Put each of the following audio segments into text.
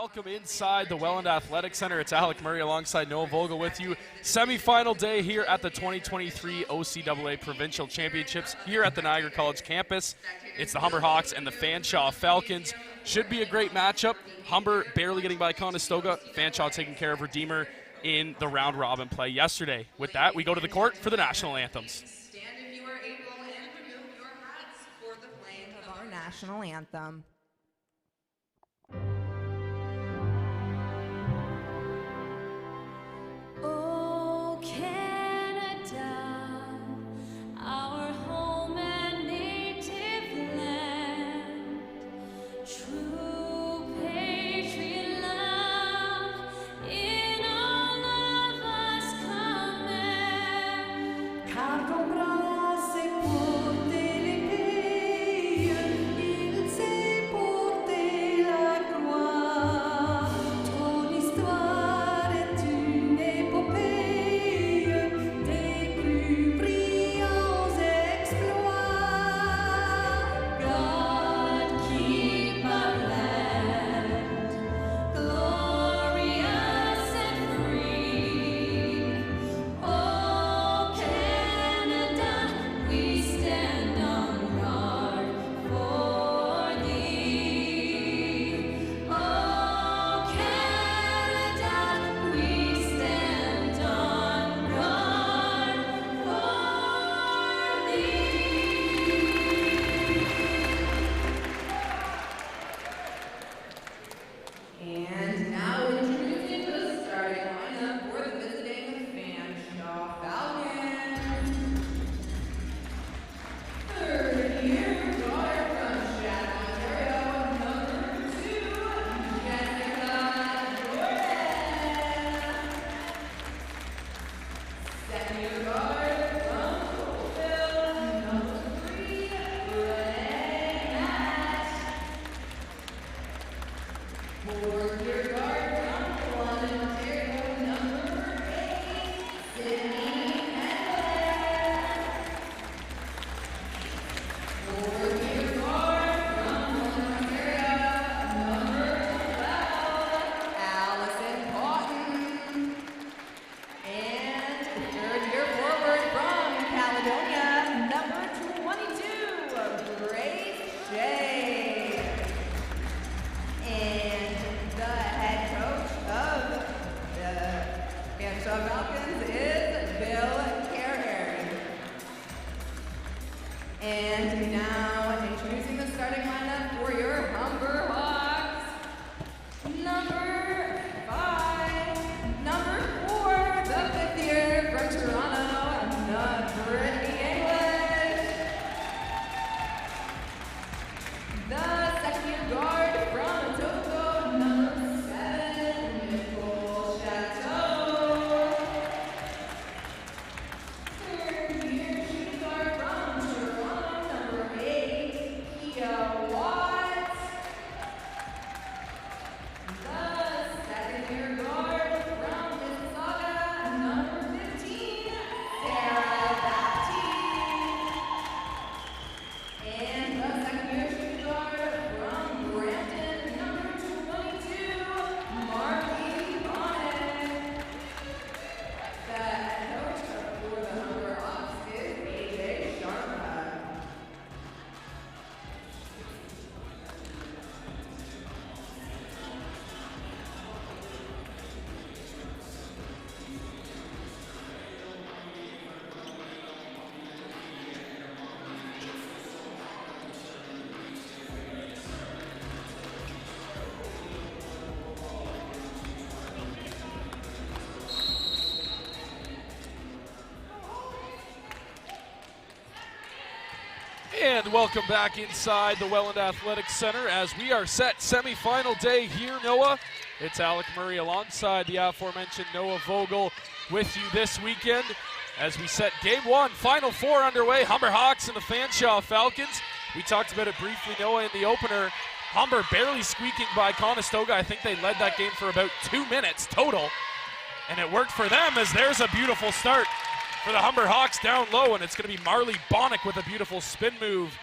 welcome inside the Welland Athletic Center. It's Alec Murray alongside Noah Vogel with you. Semi-final day here at the 2023 OCAA Provincial Championships here at the Niagara College campus. It's the Humber Hawks and the Fanshawe Falcons. Should be a great matchup. Humber barely getting by Conestoga. Fanshawe taking care of Redeemer in the round-robin play yesterday. With that, we go to the court for the national anthems. Stand if you are able and remove your hats for the playing of our national anthem. Oh, Canada, our home and native land, true patriot love in all of us command. Car combrasse porte l'épée, il sait porter la croix. Ton histoire est une épopée des plus brillants exploits. God keep our land glorious and free. Oh, Canada, we stand on guard for thee. Oh, Canada, we stand on guard for thee. And now introducing the starting lineup for the visiting Fanshawe Falcons. Third-year guard from Shadow, Ontario, number 2, Jessica Jordan. Second-year guard from Colville, number 3, Renee Matt. Fourth-year guard from Welland, Ontario, number 8, Sydney Edwards. Fourth-year guard from Welland, Ontario, number 12, Allison Cotton. And third-year forward from Caledonia, number 22, Grace Shea. And the head coach of the Fanshawe Falcons is Bill Carey. And now introducing the starting lineup for your Humber Hawks. Number 5, number 4, the 5th year from Toronto, Brittany English. The second-year guard from Togo, number 7, Nicole Chateau. Third-year shooting guard from Toronto, number 8, Kia Watts. The second-year guard from Mississauga, number 15, Sarah Baptiste. And the second-year shooting guard from Brampton, number 22, Marky Bonnet. The head coach for the Humber Hawks is AJ Sharma. And welcome back inside the Welland Athletic Center as we are set semi-final day here, Noah. It's Alec Murray alongside the aforementioned Noah Vogel with you this weekend as we set game 1, Final 4 underway. Humber Hawks and the Fanshawe Falcons. We talked about it briefly, Noah, in the opener. Humber barely squeaking by Conestoga. I think they led that game for about 2 minutes total. And it worked for them as there's a beautiful start for the Humber Hawks down low, and it's going to be Marley Bonnick with a beautiful spin move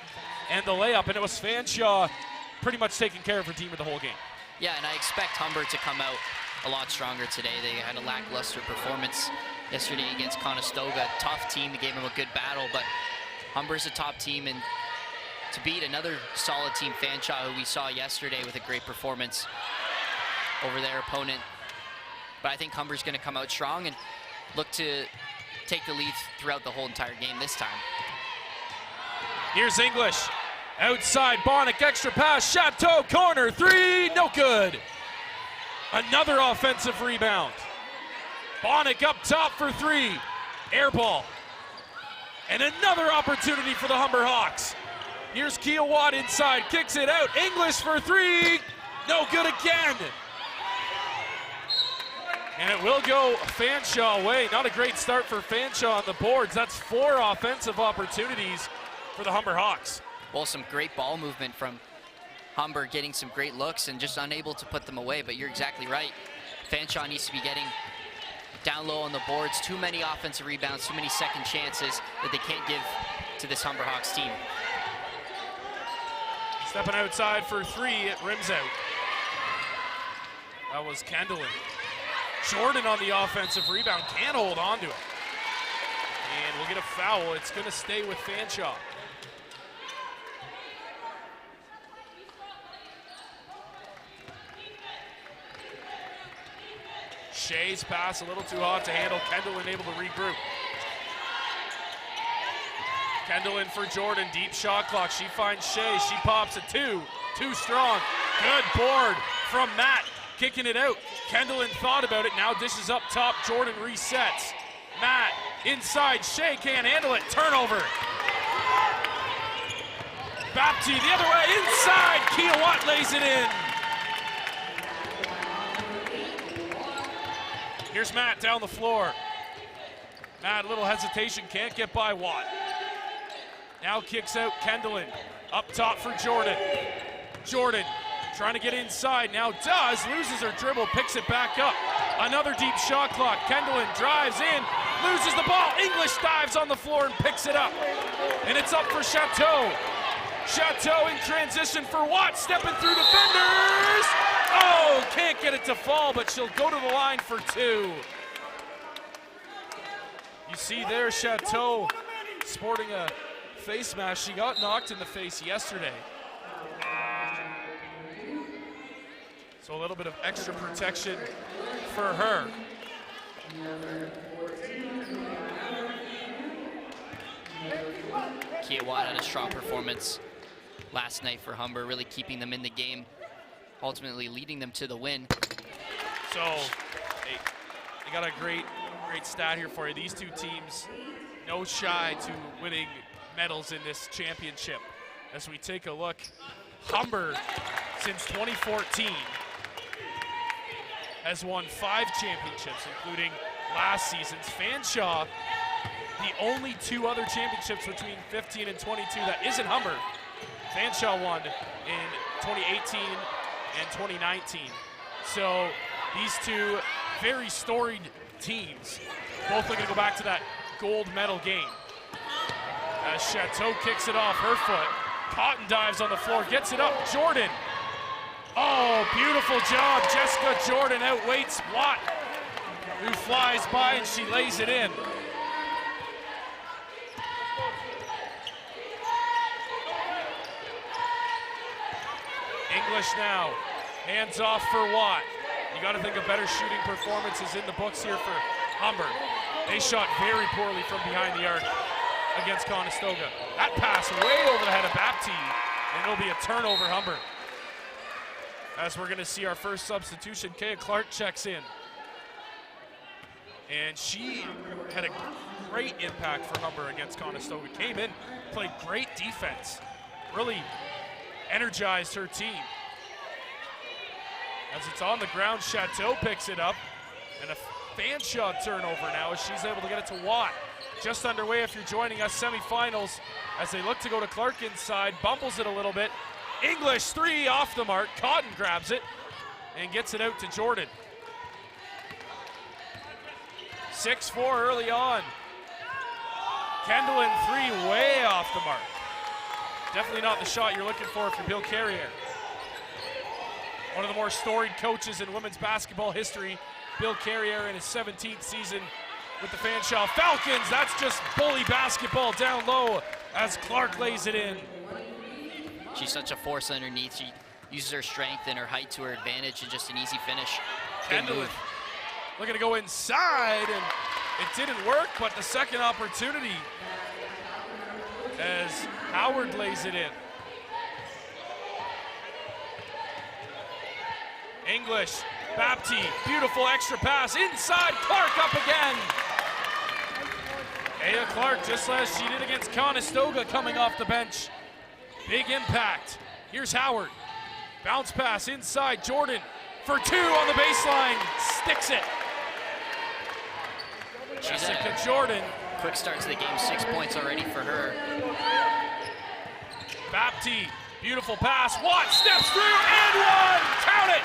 and the layup, and it was Fanshawe pretty much taking care of Redeemer the whole game. Yeah, and I expect Humber to come out a lot stronger today. They had a lackluster performance yesterday against Conestoga. Tough team, they gave them a good battle, but Humber's a top team, and to beat another solid team, Fanshawe, who we saw yesterday with a great performance over their opponent. But I think Humber's going to come out strong and look to take the lead throughout the whole entire game this time. Here's English. Outside, Bonnick, extra pass, Chateau, corner, three, no good. Another offensive rebound. Bonnick up top for three, air ball. And another opportunity for the Humber Hawks. Here's Kia Watt inside, kicks it out, English for three, no good again. And it will go Fanshawe way. Not a great start for Fanshawe on the boards. That's 4 offensive opportunities for the Humber Hawks. Well, some great ball movement from Humber, getting some great looks and just unable to put them away, but you're exactly right. Fanshawe needs to be getting down low on the boards. Too many offensive rebounds, too many second chances that they can't give to this Humber Hawks team. Stepping outside for three, it rims out. That was Kendallin. Jordan on the offensive rebound, can't hold on to it. And we'll get a foul. It's going to stay with Fanshawe. Shea's pass a little too hot to handle. Kendallin able to regroup. Kendallin for Jordan, deep shot clock. She finds Shea, she pops a two. Too strong. Good board from Matt, kicking it out. Kendallin thought about it, now dishes up top. Jordan resets. Matt inside, Shea can't handle it. Turnover. Bapti the other way, inside. Kia Watt lays it in. Here's Matt down the floor. Matt, a little hesitation, can't get by Watt. Now kicks out Kendallin. Up top for Jordan. Jordan trying to get inside, now does, loses her dribble, picks it back up. Another deep shot clock. Kendallin drives in, loses the ball. English dives on the floor and picks it up. And it's up for Chateau. Chateau in transition for Watt, stepping through defenders. Oh, can't get it to fall, but she'll go to the line for two. You see there Chateau sporting a face mask. She got knocked in the face yesterday. So a little bit of extra protection for her. Kia Watt had a strong performance last night for Humber, really keeping them in the game, ultimately leading them to the win. So, they got a great stat here for you. These two teams, no shy to winning medals in this championship. As we take a look, Humber, since 2014, has won 5 championships, including last season's. Fanshawe, the only 2 other championships between 15 and 22 that isn't Humber. Fanshawe won in 2018 and 2019. So these two very storied teams, both looking to go back to that gold medal game. As Chateau kicks it off her foot, Cotton dives on the floor, gets it up, Jordan. Oh, beautiful job. Jessica Jordan outweights Watt, who flies by and she lays it in. English now, hands off for Watt. You got to think of better shooting performances in the books here for Humber. They shot very poorly from behind the arc against Conestoga. That pass way over the head of Bapti, and it'll be a turnover, Humber. As we're gonna see our first substitution, Kaya Clark checks in. And she had a great impact for Humber against Conestoga. Came in, played great defense, really energized her team. As it's on the ground, Chateau picks it up, and a Fanshawe turnover now as she's able to get it to Watt. Just underway if you're joining us, semifinals, as they look to go to Clark inside, bumbles it a little bit. English, 3 off the mark. Cotton grabs it and gets it out to Jordan. 6-4 early on. Kendallin, 3 way off the mark. Definitely not the shot you're looking for if you're Bill Carrier. One of the more storied coaches in women's basketball history, Bill Carrier in his 17th season with the Fanshawe Falcons. That's just bully basketball down low as Clark lays it in. She's such a force underneath. She uses her strength and her height to her advantage, and just an easy finish. Good Kendall move. looking to go inside, and it didn't work, but the second opportunity as Howard lays it in. English, Bapti, beautiful extra pass inside, Clark up again. Aya Clark, just as she did against Conestoga coming off the bench. Big impact. Here's Howard. Bounce pass inside, Jordan for two on the baseline, sticks it. Jessica Jordan. Quick start to the game, 6 points already for her. Bapti, beautiful pass. Watt steps through and one. Count it.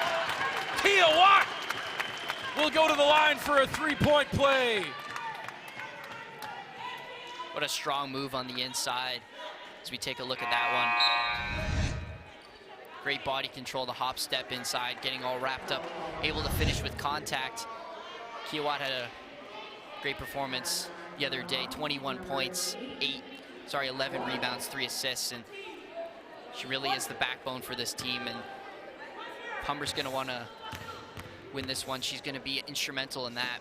Kia Watt will go to the line for a three-point play. What a strong move on the inside as we take a look at that one. Great body control, the hop step inside, getting all wrapped up, able to finish with contact. Kia Watt had a great performance the other day, 21 points, 11 rebounds, 3 assists, and she really is the backbone for this team. And if Humber's going to want to win this one, she's going to be instrumental in that.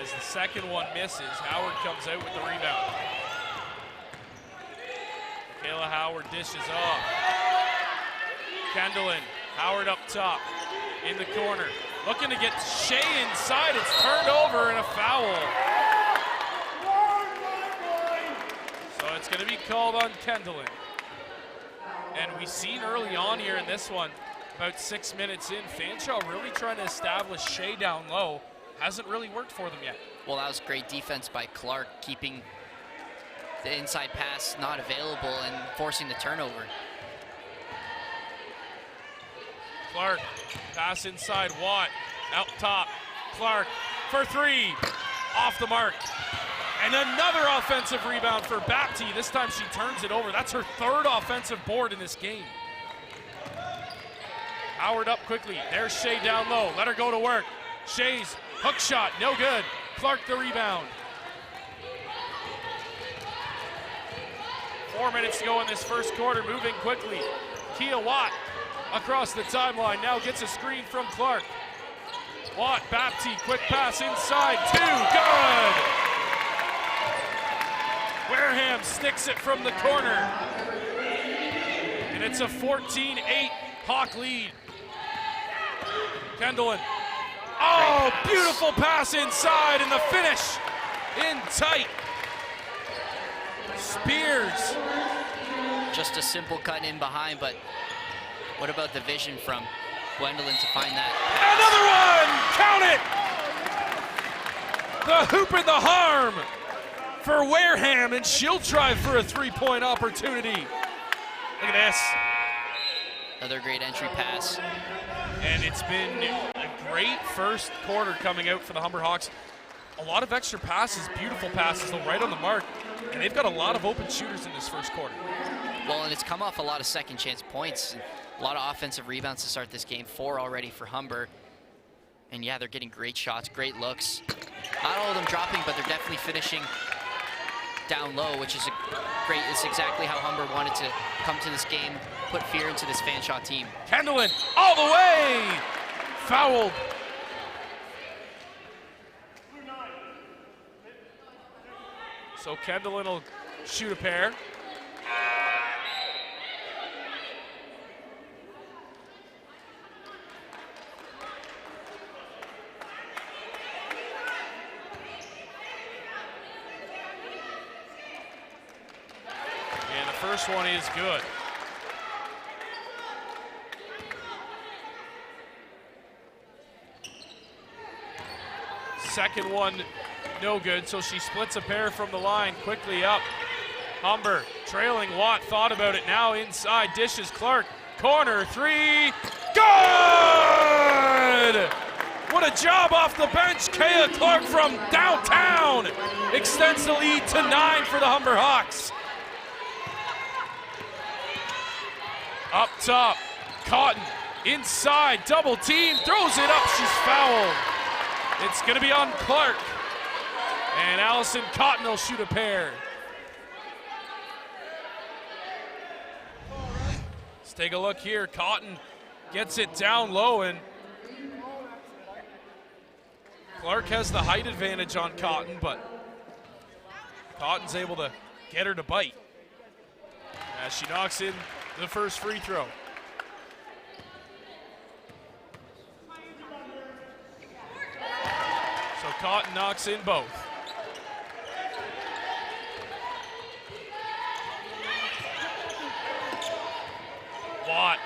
As the second one misses, Howard comes out with the rebound. Kayla Howard dishes off. Kendallin, Howard up top, in the corner. Looking to get Shea inside, it's turned over and a foul. So it's gonna be called on Kendallin. And we've seen early on here in this one, about 6 minutes in, Fanshawe really trying to establish Shea down low. Hasn't really worked for them yet. Well, that was great defense by Clark, keeping the inside pass not available and forcing the turnover. Clark, pass inside, Watt, out top. Clark for three, off the mark. And another offensive rebound for Bapti. This time she turns it over. That's her third offensive board in this game. Howard up quickly. There's Shea down low. Let her go to work. Shea's hook shot, no good. Clark the rebound. 4 minutes to go in this first quarter, moving quickly. Kia Watt across the timeline, now gets a screen from Clark. Watt, Bapti, quick pass inside, two, good! Wareham sticks it from the corner. And it's a 14-8 Hawk lead. Kendallin. Oh, beautiful pass inside and the finish in tight. Spears. Just a simple cut in behind, but what about the vision from Gwendolyn to find that Another one, count it! The hoop and the harm for Wareham, and she'll try for a three-point opportunity. Look at this. Another great entry pass. And it's been a great first quarter coming out for the Humber Hawks. A lot of extra passes, beautiful passes, though right on the mark. And they've got a lot of open shooters in this first quarter. Well, and it's come off a lot of second chance points. A lot of offensive rebounds to start this game. 4 already for Humber. And yeah, they're getting great shots, great looks. Not all of them dropping, but they're definitely finishing down low, which is great. It's exactly how Humber wanted to come to this game, put fear into this Fanshawe team. Kendallin all the way, fouled. So Kendallin will shoot a pair. And the first one is good. Second one, no good, so she splits a pair from the line, quickly up. Humber trailing, Watt thought about it, now inside, dishes Clark, corner three, good! What a job off the bench, Kaya Clark from downtown extends the lead to 9 for the Humber Hawks. Up top, Cotton, inside, double team, throws it up, she's fouled. It's gonna be on Clark. And Allison Cotton will shoot a pair. Let's take a look here. Cotton gets it down low, and Clark has the height advantage on Cotton, but Cotton's able to get her to bite as she knocks in the first free throw. So Cotton knocks in both. Watt,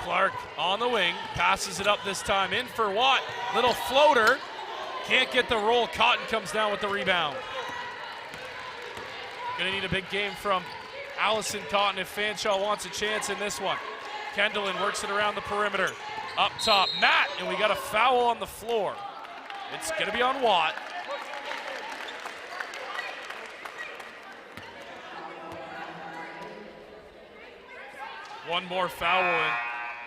Clark on the wing, passes it up this time, in for Watt, little floater, can't get the roll, Cotton comes down with the rebound. Gonna need a big game from Allison Cotton if Fanshawe wants a chance in this one. Kendallin works it around the perimeter. Up top, Matt, and we got a foul on the floor. It's gonna be on Watt. One more foul, and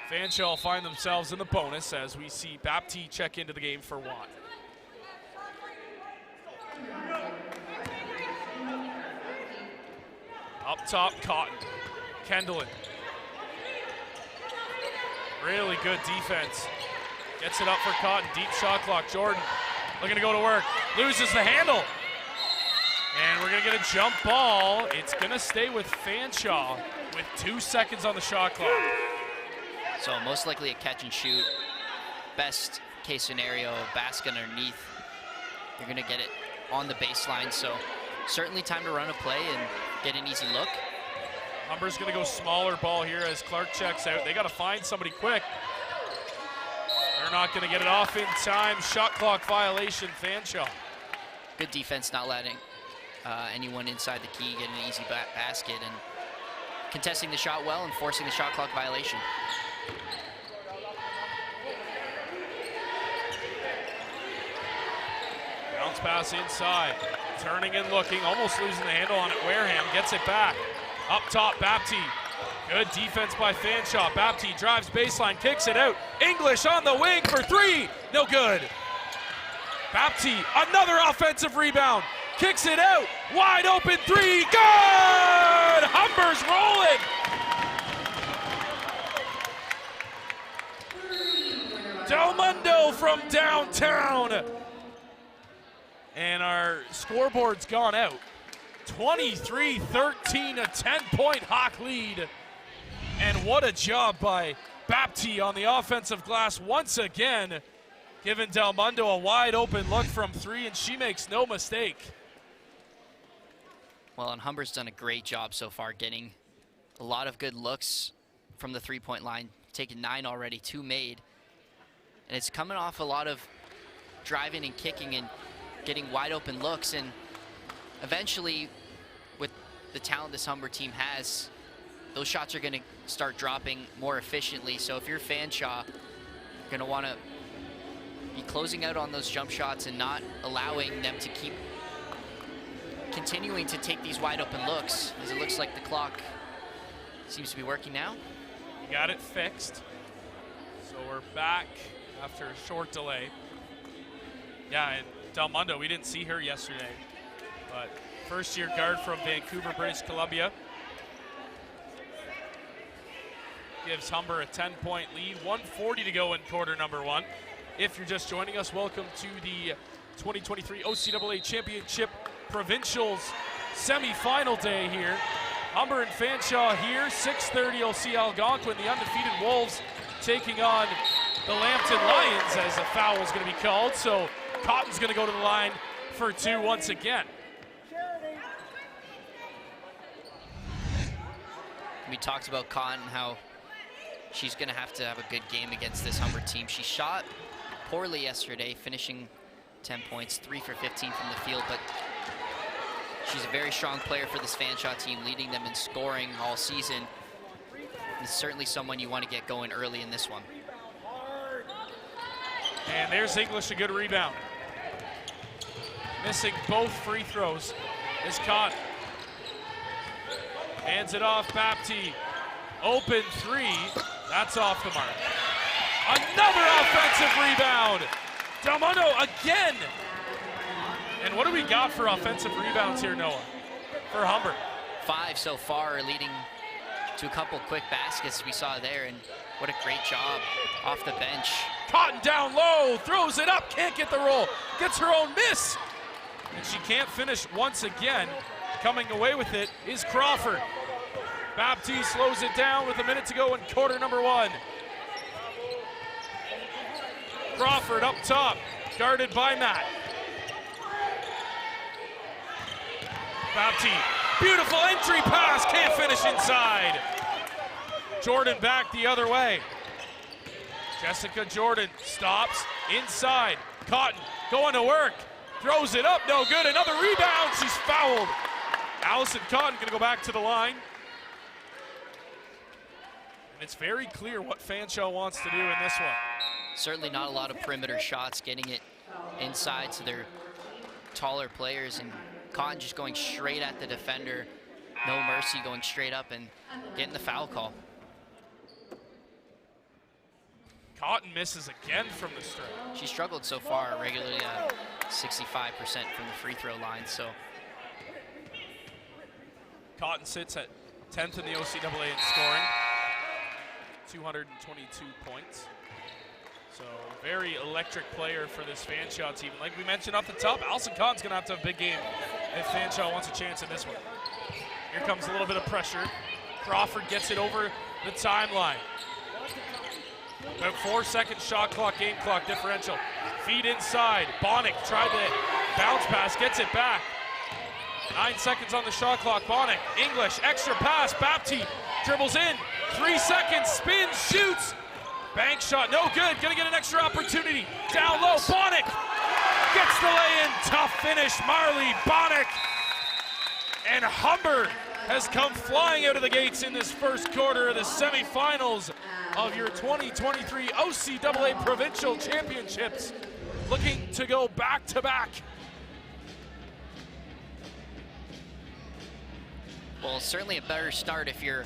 Fanshawe find themselves in the bonus as we see Baptiste check into the game for Watt. Up top, Cotton. Kendallin. Really good defense. Gets it up for Cotton. Deep shot clock. Jordan looking to go to work. Loses the handle. And we're going to get a jump ball. It's going to stay with Fanshawe with 2 seconds on the shot clock. So most likely a catch and shoot. Best case scenario, basket underneath. You're going to get it on the baseline. So certainly time to run a play and get an easy look. Humber's going to go smaller ball here as Clark checks out. They got to find somebody quick. They're not going to get it off in time. Shot clock violation, Fanshawe. Good defense, not letting anyone inside the key get an easy basket and contesting the shot well and forcing the shot clock violation. Bounce pass inside. Turning and looking, almost losing the handle on it. Wareham gets it back. Up top, Baptiste. Good defense by Fanshawe. Baptiste drives baseline, kicks it out. English on the wing for three. No good. Baptiste, another offensive rebound. Kicks it out. Wide open three. Good! Humber's rolling. Del Mundo from downtown. And our scoreboard's gone out. 23-13, a 10-point Hawk lead. And what a job by Baptiste on the offensive glass once again, giving Del Mundo a wide open look from three, and she makes no mistake. Well, and Humber's done a great job so far, getting a lot of good looks from the three-point line. Taken 9 already, 2 made. And it's coming off a lot of driving and kicking and getting wide open looks, and eventually with the talent this Humber team has, those shots are going to start dropping more efficiently. So if you're Fanshawe, you're going to want to be closing out on those jump shots and not allowing them to keep continuing to take these wide open looks, as it looks like the clock seems to be working now. You got it fixed. So we're back after a short delay. Yeah, and Del Mundo, we didn't see her yesterday, but first-year guard from Vancouver, British Columbia. Gives Humber a 10-point lead, 1:40 to go in quarter number 1. If you're just joining us, welcome to the 2023 OCAA Championship Provincials semi-final day here. Humber and Fanshawe here, 6:30 you'll see Algonquin, the undefeated Wolves, taking on the Lambton Lions as a foul is going to be called. So Cotton's going to go to the line for 2 once again. We talked about Cotton, how she's going to have a good game against this Humber team. She shot poorly yesterday, finishing 10 points, 3 for 15 from the field, but she's a very strong player for this Fanshawe team, leading them in scoring all season. It's certainly someone you want to get going early in this one. And there's English, a good rebound. Missing both free throws is Cotton. Hands it off, Baptiste. Open three. That's off the mark. Another offensive rebound. Dalmundo again. And what do we got for offensive rebounds here, Noah, for Humber? 5 so far, leading to a couple quick baskets we saw there, and what a great job off the bench. Cotton down low, throws it up, can't get the roll, gets her own miss. And she can't finish once again. Coming away with it is Crawford. Baptiste slows it down with a minute to go in quarter number 1. Crawford up top, guarded by Matt. Baptiste, beautiful entry pass, can't finish inside. Jordan back the other way. Jessica Jordan stops inside. Cotton going to work, throws it up, no good. Another rebound, she's fouled. Allison Cotton gonna go back to the line. And it's very clear what Fanshawe wants to do in this one. Certainly not a lot of perimeter shots, getting it inside to their taller players, and Cotton just going straight at the defender. No mercy, going straight up and getting the foul call. Cotton misses again from the strike. She struggled so far, regularly 65% from the free throw line, so. Cotton sits at 10th in the OCAA in scoring, 222 points. So very electric player for this Fanshawe team. Like we mentioned off the top, Allison Cotton's gonna have to have a big game if Fanshawe wants a chance in this one. Here comes a little bit of pressure. Crawford gets it over the timeline. About 4 seconds shot clock, game clock differential. Feed inside, Bonnick tried the bounce pass, gets it back. 9 seconds on the shot clock, Bonnick, English, extra pass, Baptiste dribbles in, 3 seconds, spins, shoots. Bank shot, no good, gonna get an extra opportunity. Down low, Bonnick gets the lay-in, tough finish, Marley Bonnick. And Humber has come flying out of the gates in this first quarter of the semifinals of your 2023 OCAA Provincial Championships. Looking to go back-to-back. Well, certainly a better start if you're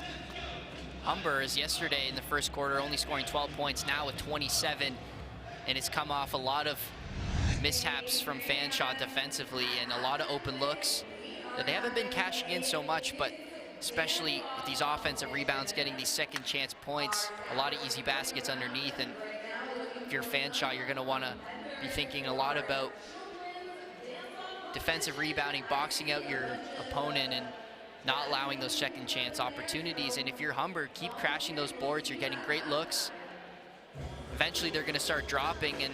Humber, as yesterday in the first quarter only scoring 12 points, now with 27, and it's come off a lot of mishaps from Fanshawe defensively and a lot of open looks that they haven't been cashing in so much, but especially with these offensive rebounds, getting these second chance points, a lot of easy baskets underneath. And if you're Fanshawe, you're gonna wanna be thinking a lot about defensive rebounding, boxing out your opponent and not allowing those second chance opportunities. And if you're Humber, keep crashing those boards, you're getting great looks. Eventually they're gonna start dropping, and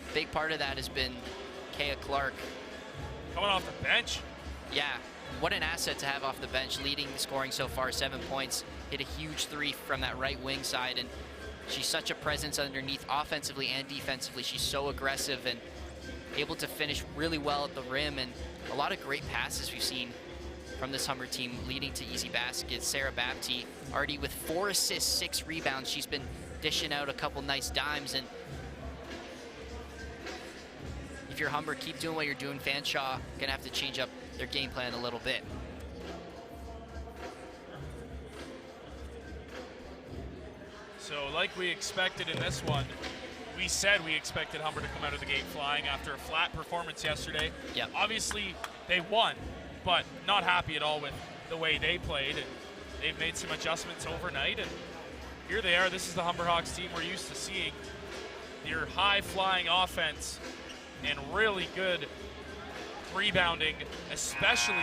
a big part of that has been Kaya Clark. Coming off the bench. Yeah, what an asset to have off the bench, leading the scoring so far, 7 points, hit a huge 3 from that right wing side, and she's such a presence underneath offensively and defensively. She's so aggressive and able to finish really well at the rim, and a lot of great passes we've seen from this Humber team leading to easy baskets. Sarah Baptiste already with 4 assists, 6 rebounds. She's been dishing out a couple nice dimes, and if you're Humber, keep doing what you're doing. Fanshawe gonna have to change up their game plan a little bit. So like we expected in this one, we said we expected Humber to come out of the gate flying after a flat performance yesterday. Yep. Obviously, they won, but not happy at all with the way they played. And they've made some adjustments overnight, and here they are. This is the Humber Hawks team we're used to seeing. Your high-flying offense and really good rebounding, especially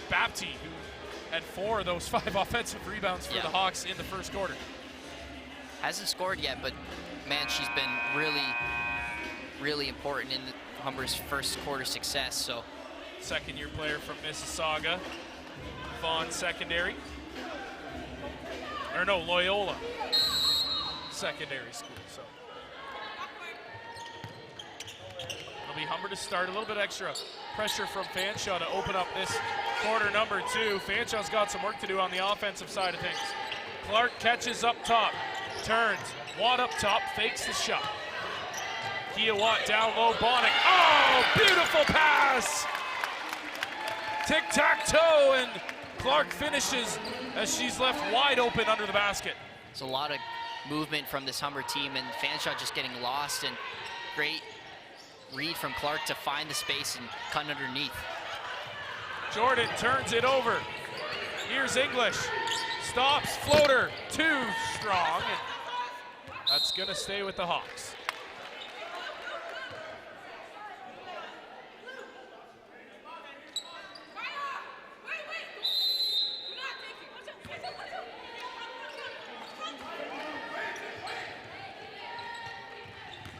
Baptiste, who had 4 of those 5 offensive rebounds for the Hawks in the first quarter. Hasn't scored yet, but man, she's been really, really important in Humber's first quarter success. So, second-year player from Mississauga, Vaughan Secondary, or no, Loyola Secondary School. So it'll be Humber to start. A little bit extra pressure from Fanshawe to open up this quarter number 2. Fanshawe's got some work to do on the offensive side of things. Clark catches up top, turns, Watt up top, fakes the shot. Kia Watt down low, Bonnick. Oh, beautiful pass! Tic-tac-toe, and Clark finishes as she's left wide open under the basket. There's a lot of movement from this Humber team, and Fanshawe just getting lost, and great read from Clark to find the space and cut underneath. Jordan turns it over. Here's English. Stops, floater, too strong. And that's gonna stay with the Hawks.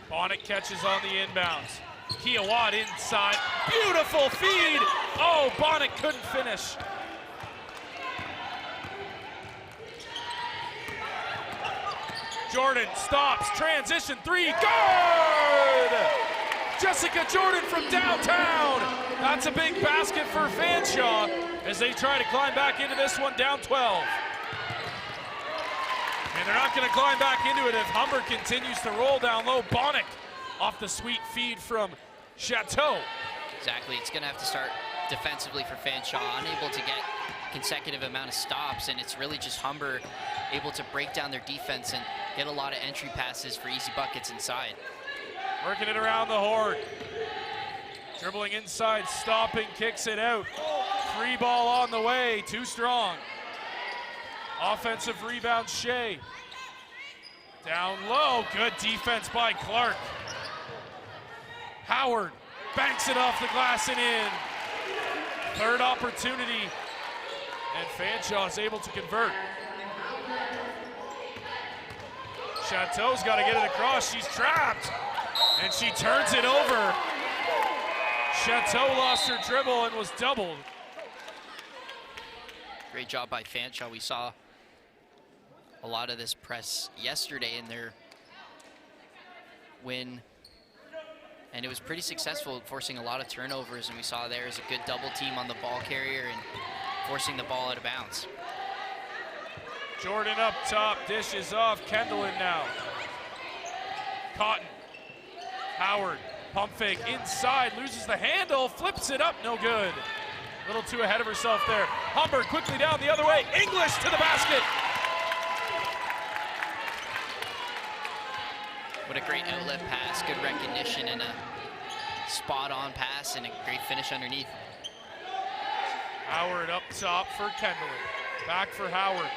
Bonnet catches on the inbounds. Kia Watt inside. Beautiful feed. Oh, Bonnet couldn't finish. Jordan stops. Transition three. Good! Jessica Jordan from downtown. That's a big basket for Fanshawe as they try to climb back into this one down 12. And they're not going to climb back into it if Humber continues to roll down low. Bonnet off the sweet feed from Chateau. Exactly, it's gonna have to start defensively for Fanshawe, unable to get consecutive amount of stops, and it's really just Humber able to break down their defense and get a lot of entry passes for easy buckets inside. Working it around the horn. Dribbling inside, stopping, kicks it out. Free ball on the way, too strong. Offensive rebound, Shea. Down low, good defense by Clark. Howard banks it off the glass and in. Third opportunity, and Fanshawe is able to convert. Chateau's got to get it across. She's trapped, and she turns it over. Chateau lost her dribble and was doubled. Great job by Fanshawe. We saw a lot of this press yesterday in their win, and it was pretty successful, forcing a lot of turnovers, and we saw there's a good double team on the ball carrier and forcing the ball out of bounds. Jordan up top, dishes off, Kendallin now. Cotton, Howard, pump fake inside, loses the handle, flips it up, no good. A little too ahead of herself there. Humber quickly down the other way, English to the basket. What a great outlet pass, good recognition, and a spot-on pass, and a great finish underneath. Howard up top for Kendallin. Back for Howard.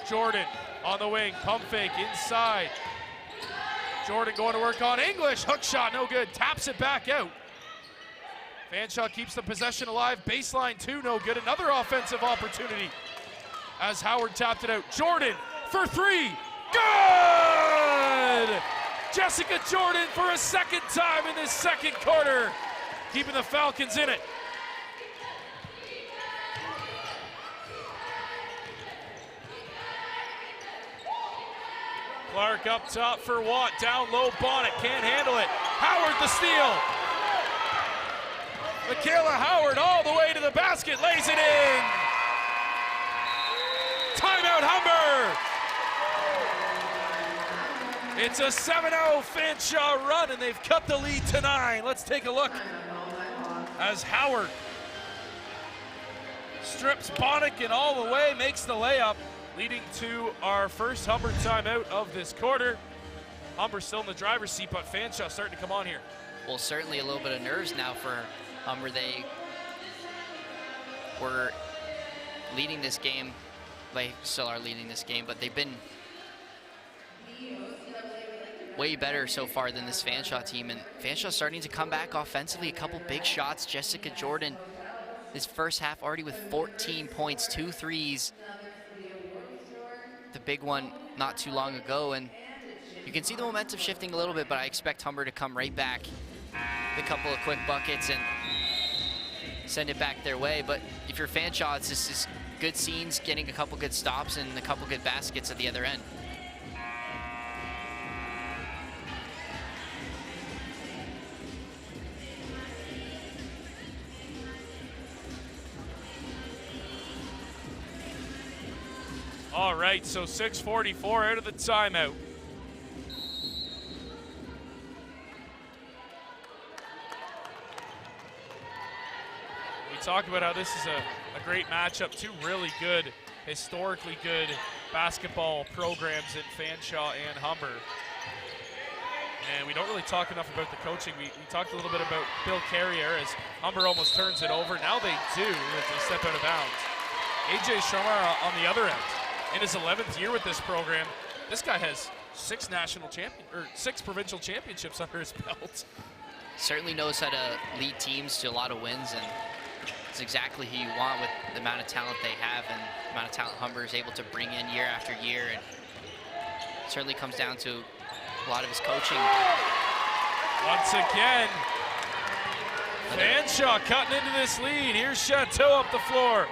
Jordan on the wing, pump fake inside. Jordan going to work on English, hook shot, no good, taps it back out. Fanshawe keeps the possession alive, baseline two, no good. Another offensive opportunity as Howard tapped it out. Jordan for three, good! Jessica Jordan for a second time in this second quarter, keeping the Falcons in it. Clark up top for Watt, down low, Bonnet can't handle it. Howard the steal. Michaela Howard all the way to the basket, lays it in. Timeout Humber. It's a 7-0 Fanshawe run, and they've cut the lead to 9. Let's take a look as Howard strips Bonnet all the way, makes the layup, leading to our first Humber timeout of this quarter. Humber still in the driver's seat, but Fanshawe starting to come on here. Well, certainly a little bit of nerves now for Humber. They were leading this game. They still are leading this game, but they've been way better so far than this Fanshawe team, and Fanshawe starting to come back offensively. A couple big shots. Jessica Jordan this first half already with 14 points, 2 threes. The big one not too long ago, and you can see the momentum shifting a little bit, but I expect Humber to come right back with a couple of quick buckets and send it back their way. But if you're Fanshawe, it's just good scenes, getting a couple good stops and a couple good baskets at the other end. All right, so 6:44 out of the timeout. We talk about how this is a great matchup. Two really good, historically good basketball programs in Fanshawe and Humber. And we don't really talk enough about the coaching. We talked a little bit about Bill Carrier as Humber almost turns it over. Now they do as they step out of bounds. AJ Sharmar on the other end. In his 11th year with this program, this guy has 6 provincial championships under his belt. Certainly knows how to lead teams to a lot of wins, and it's exactly who you want with the amount of talent they have and the amount of talent Humber is able to bring in year after year. And it certainly comes down to a lot of his coaching. Once again, Fanshawe cutting into this lead. Here's Chateau up the floor.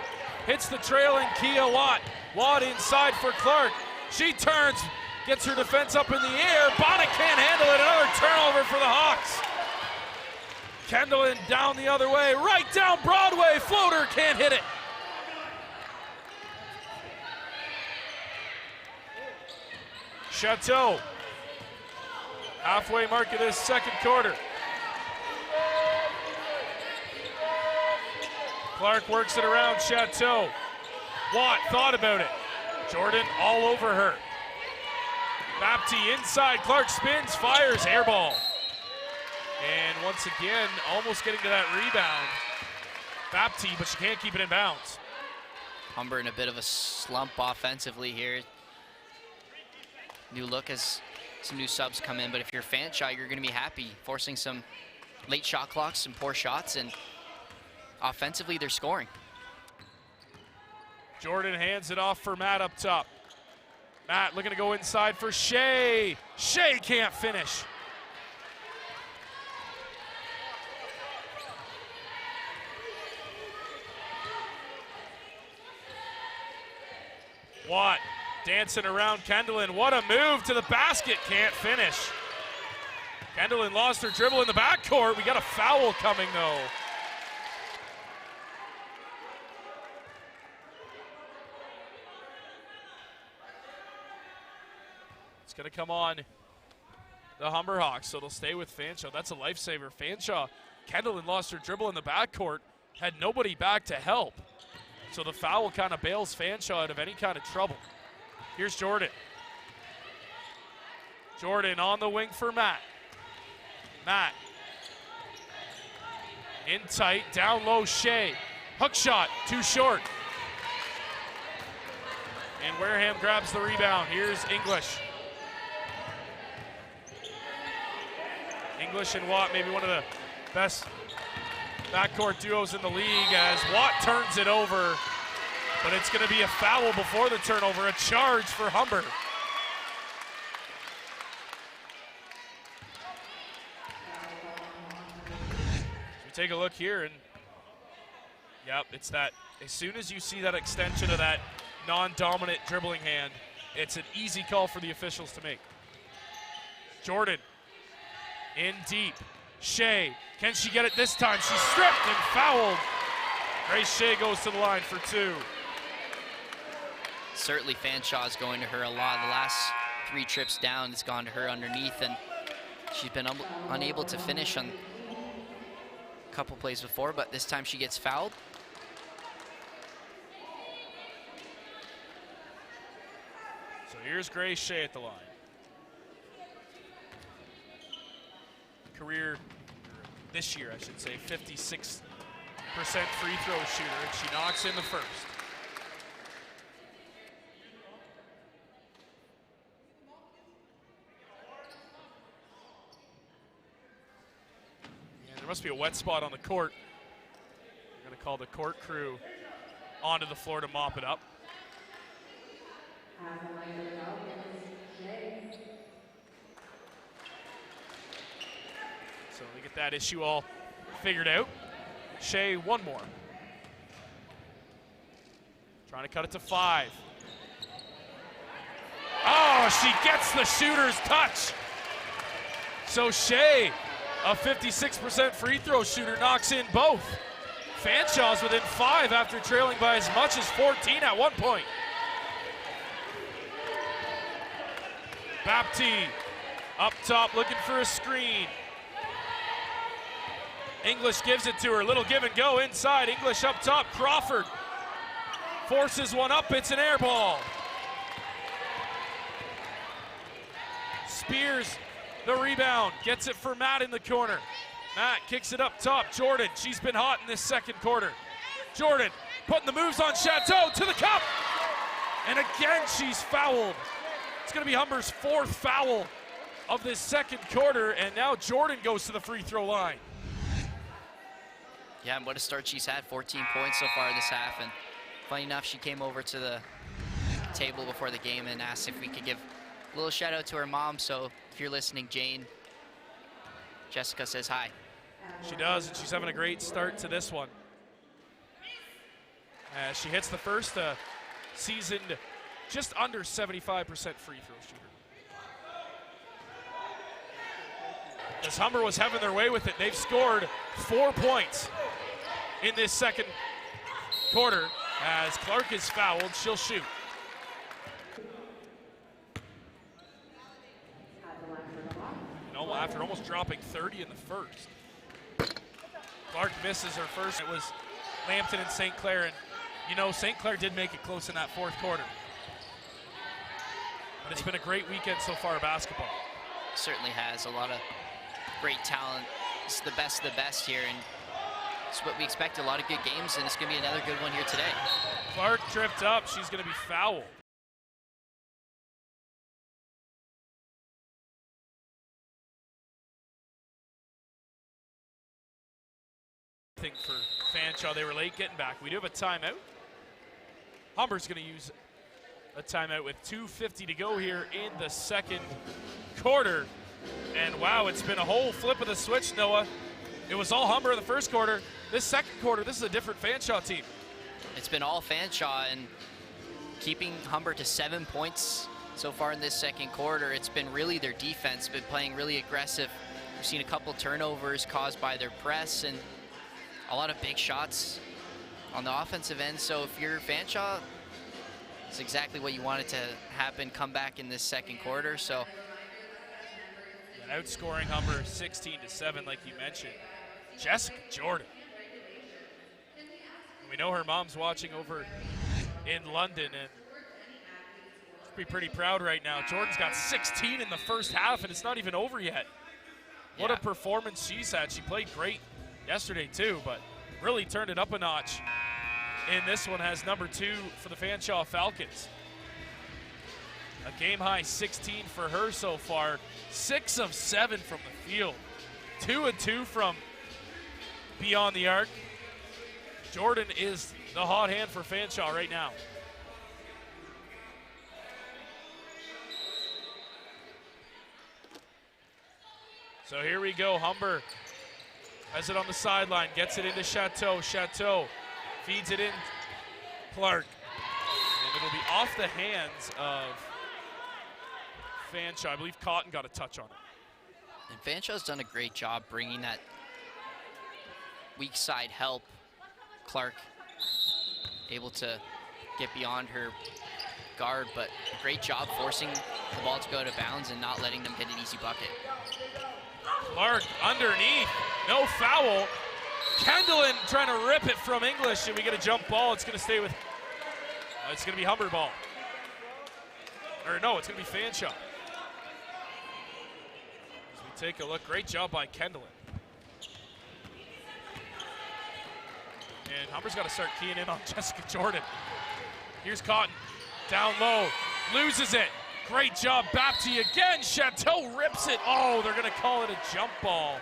Hits the trailing Kia Watt. Watt inside for Clark. She turns, gets her defense up in the air. Bonnet can't handle it. Another turnover for the Hawks. Kendallin down the other way, right down Broadway. Floater can't hit it. Chateau. Halfway mark of this second quarter. Clark works it around Chateau. Watt thought about it. Jordan all over her. Bapti inside, Clark spins, fires, air ball. And once again, almost getting to that rebound. Bapti, but she can't keep it in bounds. Humber in a bit of a slump offensively here. New look as some new subs come in, but if you're Fanshawe, you're going to be happy, forcing some late shot clocks, some poor shots, and offensively they're scoring. Jordan hands it off for Matt up top. Matt looking to go inside for Shea. Shea can't finish. Watt dancing around Kendallin. What a move to the basket. Can't finish. Kendallin lost her dribble in the backcourt. We got a foul coming though. It's going to come on the Humber Hawks, so it'll stay with Fanshawe. That's a lifesaver. Fanshawe, Kendallin lost her dribble in the backcourt, had nobody back to help. So the foul kind of bails Fanshawe out of any kind of trouble. Here's Jordan. Jordan on the wing for Matt. Matt. In tight, down low, Shea. Hook shot, too short. And Wareham grabs the rebound. Here's English. English and Watt, maybe one of the best backcourt duos in the league as Watt turns it over, but it's going to be a foul before the turnover, a charge for Humber. So we take a look here, and yep, it's that. As soon as you see that extension of that non-dominant dribbling hand, it's an easy call for the officials to make. Jordan in deep. Shea, can she get it this time? She's stripped and fouled. Grace Shea goes to the line for 2. Certainly Fanshawe is going to her a lot. The last 3 trips down, it's gone to her underneath, and she's been unable to finish on a couple plays before, but this time she gets fouled. So here's Grace Shea at the line. Career, this year I should say, 56% free throw shooter, and she knocks in the first. And there must be a wet spot on the court. I'm going to call the court crew onto the floor to mop it up. So we get that issue all figured out. Shea, one more. Trying to cut it to 5. Oh, she gets the shooter's touch. So Shea, a 56% free throw shooter, knocks in both. Fanshaw's within 5 after trailing by as much as 14 at one point. Bapti up top looking for a screen. English gives it to her, little give and go inside. English up top, Crawford Forces one up, it's an air ball. Spears the rebound, gets it for Matt in the corner. Matt kicks it up top, Jordan, she's been hot in this second quarter. Jordan putting the moves on Chateau to the cup. And again, she's fouled. It's gonna be Humber's fourth foul of this second quarter, and now Jordan goes to the free throw line. Yeah, and what a start she's had, 14 points so far this half. And funny enough, she came over to the table before the game and asked if we could give a little shout out to her mom. So if you're listening, Jane, Jessica says hi. She does, and she's having a great start to this one. She hits the first seasoned just under 75% free throw shooter. As Humber was having their way with it, they've scored 4 points in this second quarter. As Clark is fouled, she'll shoot. And after almost dropping 30 in the first. Clark misses her first. It was Lambton and St. Clair, and you know, St. Clair did make it close in that fourth quarter. But it's been a great weekend so far of basketball. Certainly has a lot of great talent. It's the best of the best here, and it's what we expect, a lot of good games, and it's going to be another good one here today. Clark tripped up. She's going to be fouled. For Fanshawe, they were late getting back. We do have a timeout. Humber's going to use a timeout with 2:50 to go here in the second quarter. And wow, it's been a whole flip of the switch, Noah. It was all Humber in the first quarter. This second quarter, this is a different Fanshawe team. It's been all Fanshawe, and keeping Humber to 7 points so far in this second quarter. It's been really their defense, been playing really aggressive. We've seen a couple turnovers caused by their press, and a lot of big shots on the offensive end. So if you're Fanshawe, it's exactly what you wanted to happen, come back in this second quarter. So outscoring Humber 16-7, like you mentioned. Jessica Jordan. We know her mom's watching over in London, and she'll be pretty proud right now. Jordan's got 16 in the first half, and it's not even over yet. What a performance she's had. She played great yesterday too, but really turned it up a notch. And this one has number 2 for the Fanshawe Falcons. A game high 16 for her so far. 6 of 7 from the field. 2 of 2 from beyond the arc. Jordan is the hot hand for Fanshawe right now. So here we go. Humber has it on the sideline, gets it into Chateau. Chateau feeds it in Clark. And it'll be off the hands of Fanshawe. I believe Cotton got a touch on it. And Fanshawe's done a great job bringing that weak side help. Clark able to get beyond her guard, but a great job forcing the ball to go out of bounds and not letting them hit an easy bucket. Clark underneath, no foul. Kendallin trying to rip it from English, and we get a jump ball. It's going to stay with, it's going to be Humber ball. Or no, it's going to be Fanshawe. As we take a look, great job by Kendallin. And Humber's got to start keying in on Jessica Jordan. Here's Cotton, down low, loses it. Great job, Bapti again. Chateau rips it. Oh, they're going to call it a jump ball.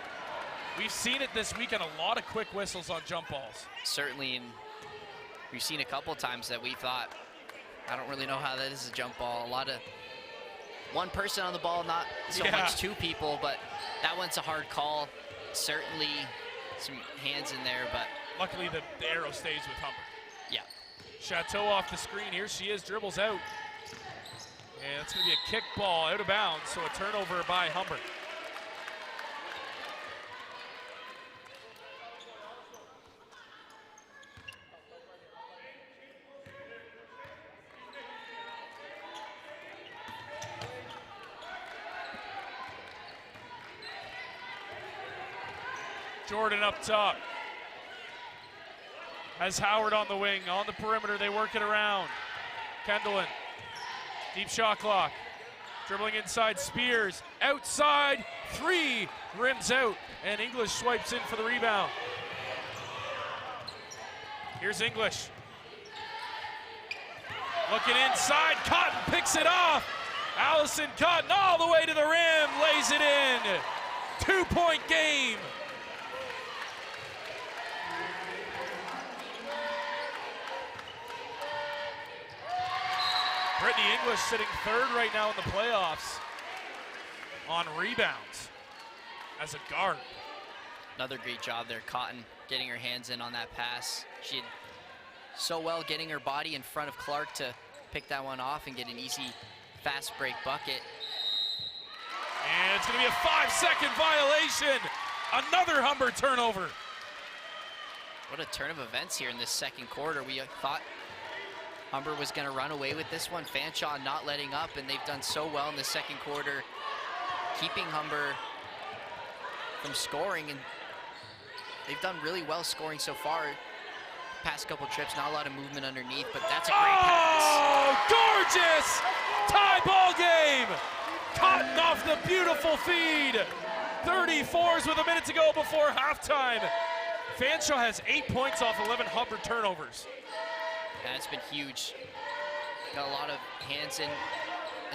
We've seen it this weekend, a lot of quick whistles on jump balls. Certainly, and we've seen a couple times that we thought, I don't really know how that is a jump ball. A lot of one person on the ball, not so much two people, but that one's a hard call. Certainly some hands in there, but luckily the arrow stays with Humber. Yeah. Chateau off the screen. Here she is, dribbles out. And it's going to be a kick ball out of bounds, so a turnover by Humber. Jordan up top. has Howard on the wing. On the perimeter, they work it around. Kendallin, deep shot clock. Dribbling inside, Spears, outside, 3, rims out, and English swipes in for the rebound. Here's English. Looking inside, Cotton picks it off. Allison Cotton all the way to the rim, lays it in. 2-point game. Brittany English sitting third right now in the playoffs on rebounds as a guard. Another great job there, Cotton, getting her hands in on that pass. She did so well getting her body in front of Clark to pick that one off and get an easy fast break bucket. And it's going to be a 5-second violation. Another Humber turnover. What a turn of events here in this second quarter. We thought Humber was going to run away with this one. Fanshawe not letting up, and they've done so well in the second quarter, keeping Humber from scoring, and they've done really well scoring so far. Past couple trips, not a lot of movement underneath, but that's a great pass. Oh, gorgeous! Tie ball game! Cotton off the beautiful feed. 34s with a minute to go before halftime. Fanshawe has 8 points off 11 Humber turnovers. And it's been huge. Got a lot of hands in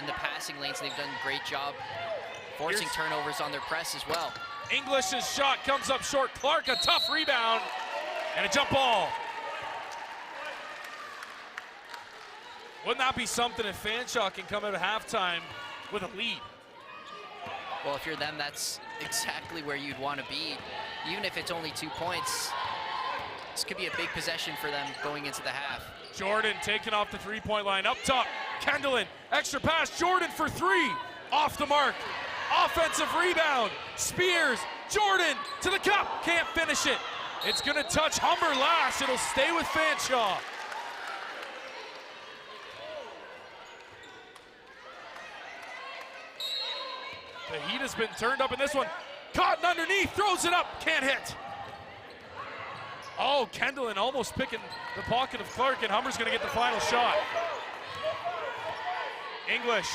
the passing lanes. They've done a great job forcing turnovers on their press as well. English's shot comes up short. Clark, a tough rebound, and a jump ball. Wouldn't that be something if Fanshawe can come out of halftime with a lead? Well, if you're them, that's exactly where you'd want to be. Even if it's only 2 points, this could be a big possession for them going into the half. Jordan taken off the three-point line. Up top, Kendallin, extra pass. Jordan for 3, off the mark. Offensive rebound. Spears, Jordan to the cup, can't finish it. It's gonna touch Humber last. It'll stay with Fanshawe. The heat has been turned up in this one. Cotton underneath, throws it up, can't hit. Oh, Kendallin almost picking the pocket of Clark, and Humber's gonna get the final shot. English,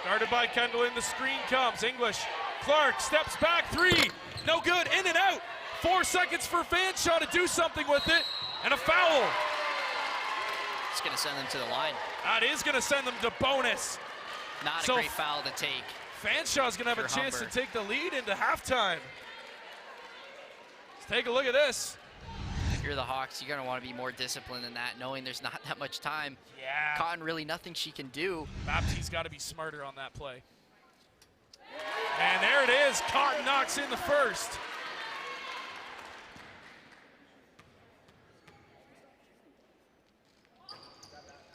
guarded by Kendallin, the screen comes. English, Clark steps back, 3, no good, in and out. 4 seconds for Fanshawe to do something with it, and a foul. It's gonna send them to the line. That is gonna send them to bonus. Not a great foul to take. Fanshawe's gonna have a chance Humber to take the lead into halftime. Let's take a look at this. If you're the Hawks, you're gonna want to be more disciplined than that, knowing there's not that much time. Yeah. Cotton, really nothing she can do. Baptiste's got to be smarter on that play. And there it is. Cotton knocks in the first.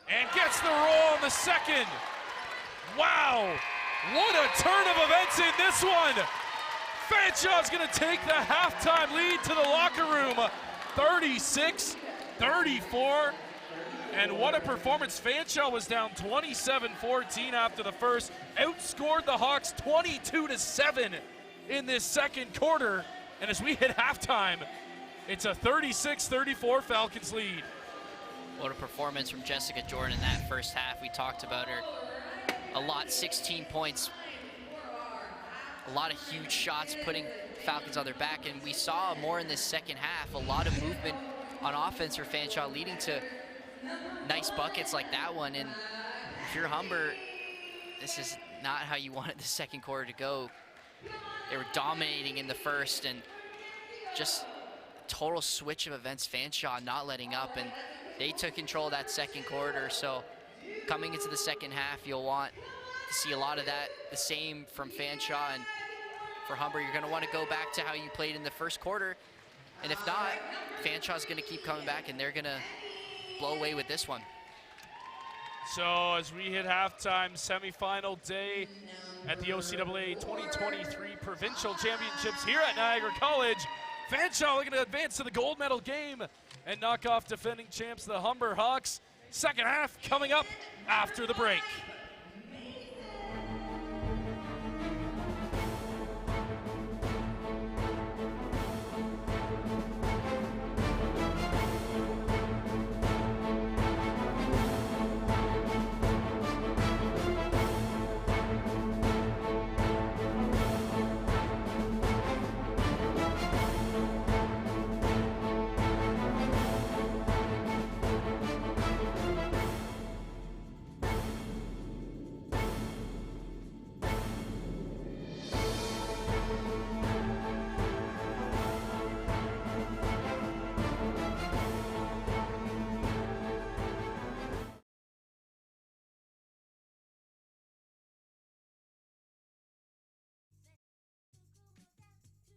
And gets the roll on the second. Wow. What a turn of events in this one. Fanshawe's going to take the halftime lead to the locker room. 36-34. And what a performance. Fanshawe was down 27-14 after the first. Outscored the Hawks 22-7 in this second quarter. And as we hit halftime, it's a 36-34 Falcons lead. What a performance from Jessica Jordan in that first half. We talked about her a lot, 16 points. A lot of huge shots putting Falcons on their back, and we saw more in this second half. A lot of movement on offense for Fanshawe, leading to nice buckets like that one. And if you're Humber, this is not how you wanted the second quarter to go. They were dominating in the first, and just total switch of events. Fanshawe not letting up, and they took control of that second quarter. So coming into the second half, you'll want to see a lot of that, the same from Fanshawe. And for Humber, you're going to want to go back to how you played in the first quarter. And if not, Fanshawe's going to keep coming back, and they're going to blow away with this one. So as we hit halftime, semifinal day at the OCAA 2023 Provincial Championships here at Niagara College. Fanshawe looking to advance to the gold medal game and knock off defending champs, the Humber Hawks. Second half coming up after the break.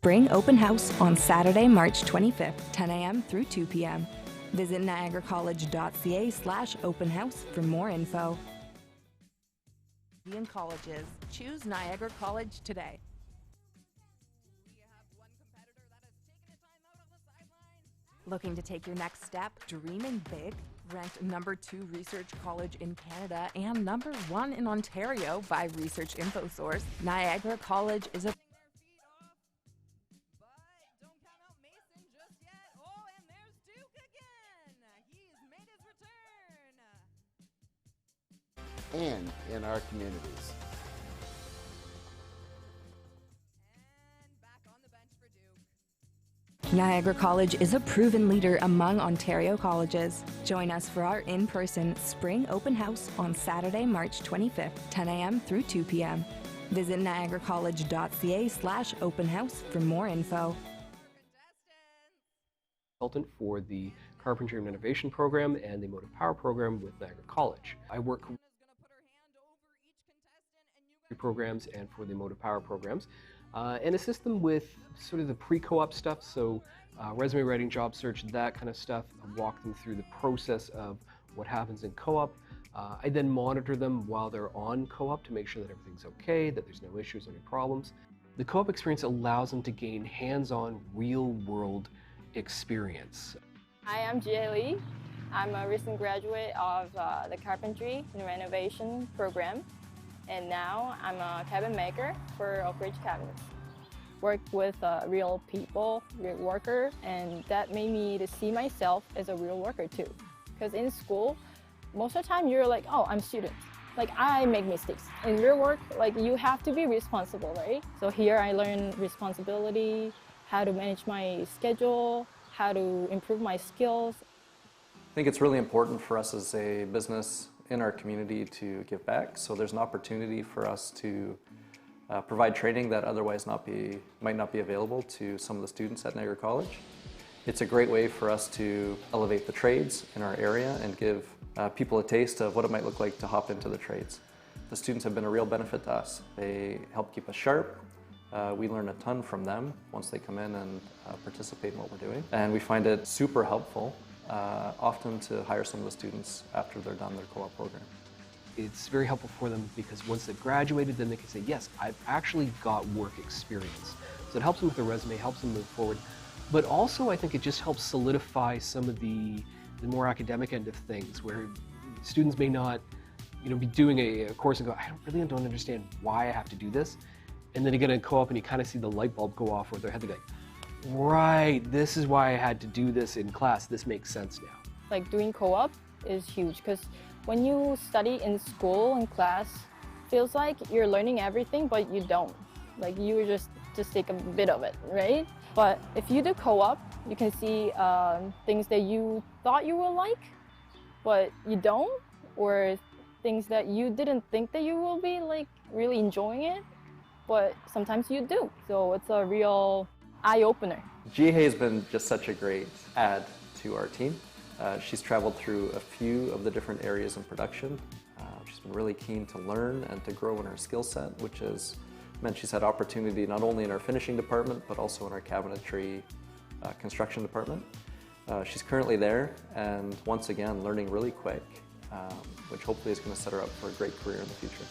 Spring Open House on Saturday, March 25th, 10 a.m. through 2 p.m. Visit niagaracollege.ca/open house for more info. Canadian colleges. Choose Niagara College today. Looking to take your next step? Dreaming big? Ranked #2 research college in Canada and #1 in Ontario by Research InfoSource, Niagara College is a and in our communities. Niagara College is a proven leader among Ontario colleges. Join us for our in-person Spring Open House on Saturday, March 25th, 10 a.m. through 2 p.m. Visit niagaracollege.ca/open house for more info. Consultant for the Carpentry and Renovation Program and the Motive Power Program with Niagara College. I work programs and for the Motive Power programs and assist them with sort of the pre-co-op stuff, so resume writing, job search, that kind of stuff. I walk them through the process of what happens in co-op. I then monitor them while they're on co-op to make sure that everything's okay, that there's no issues or any problems. The co-op experience allows them to gain hands-on, real-world experience. Hi, I'm Jia Lee. I'm a recent graduate of the Carpentry and Renovation program, and now I'm a cabinet maker for Oak Ridge Cabinets. Work with real people, real worker, and that made me to see myself as a real worker too. Because in school, most of the time you're like, oh, I'm a student. Like, I make mistakes. In real work, like, you have to be responsible, right? So here I learn responsibility, how to manage my schedule, how to improve my skills. I think it's really important for us as a business in our community to give back. So there's an opportunity for us to provide training that otherwise might not be available to some of the students at Niagara College. It's a great way for us to elevate the trades in our area and give people a taste of what it might look like to hop into the trades. The students have been a real benefit to us. They help keep us sharp. We learn a ton from them once they come in and participate in what we're doing. And we find it super helpful often to hire some of the students after they're done their co-op program. It's very helpful for them because once they've graduated, then they can say, yes, I've actually got work experience. So it helps them with their resume, helps them move forward. But also I think it just helps solidify some of the more academic end of things where students may not be doing a course and go, I really don't understand why I have to do this. And then you get a co-op and you kind of see the light bulb go off where their head, they're like, right, this is why I had to do this in class. This makes sense now. Like, doing co-op is huge because when you study in school and class, feels like you're learning everything, but you don't. Like, you just take a bit of it, right? But if you do co-op, you can see things that you thought you will like, but you don't, or things that you didn't think that you will be like really enjoying it, but sometimes you do. So it's a real eye-opener. Jia has been just such a great add to our team. She's traveled through a few of the different areas in production. She's been really keen to learn and to grow in her skill set, which has meant she's had opportunity not only in our finishing department, but also in our cabinetry construction department. She's currently there and once again learning really quick, which hopefully is going to set her up for a great career in the future.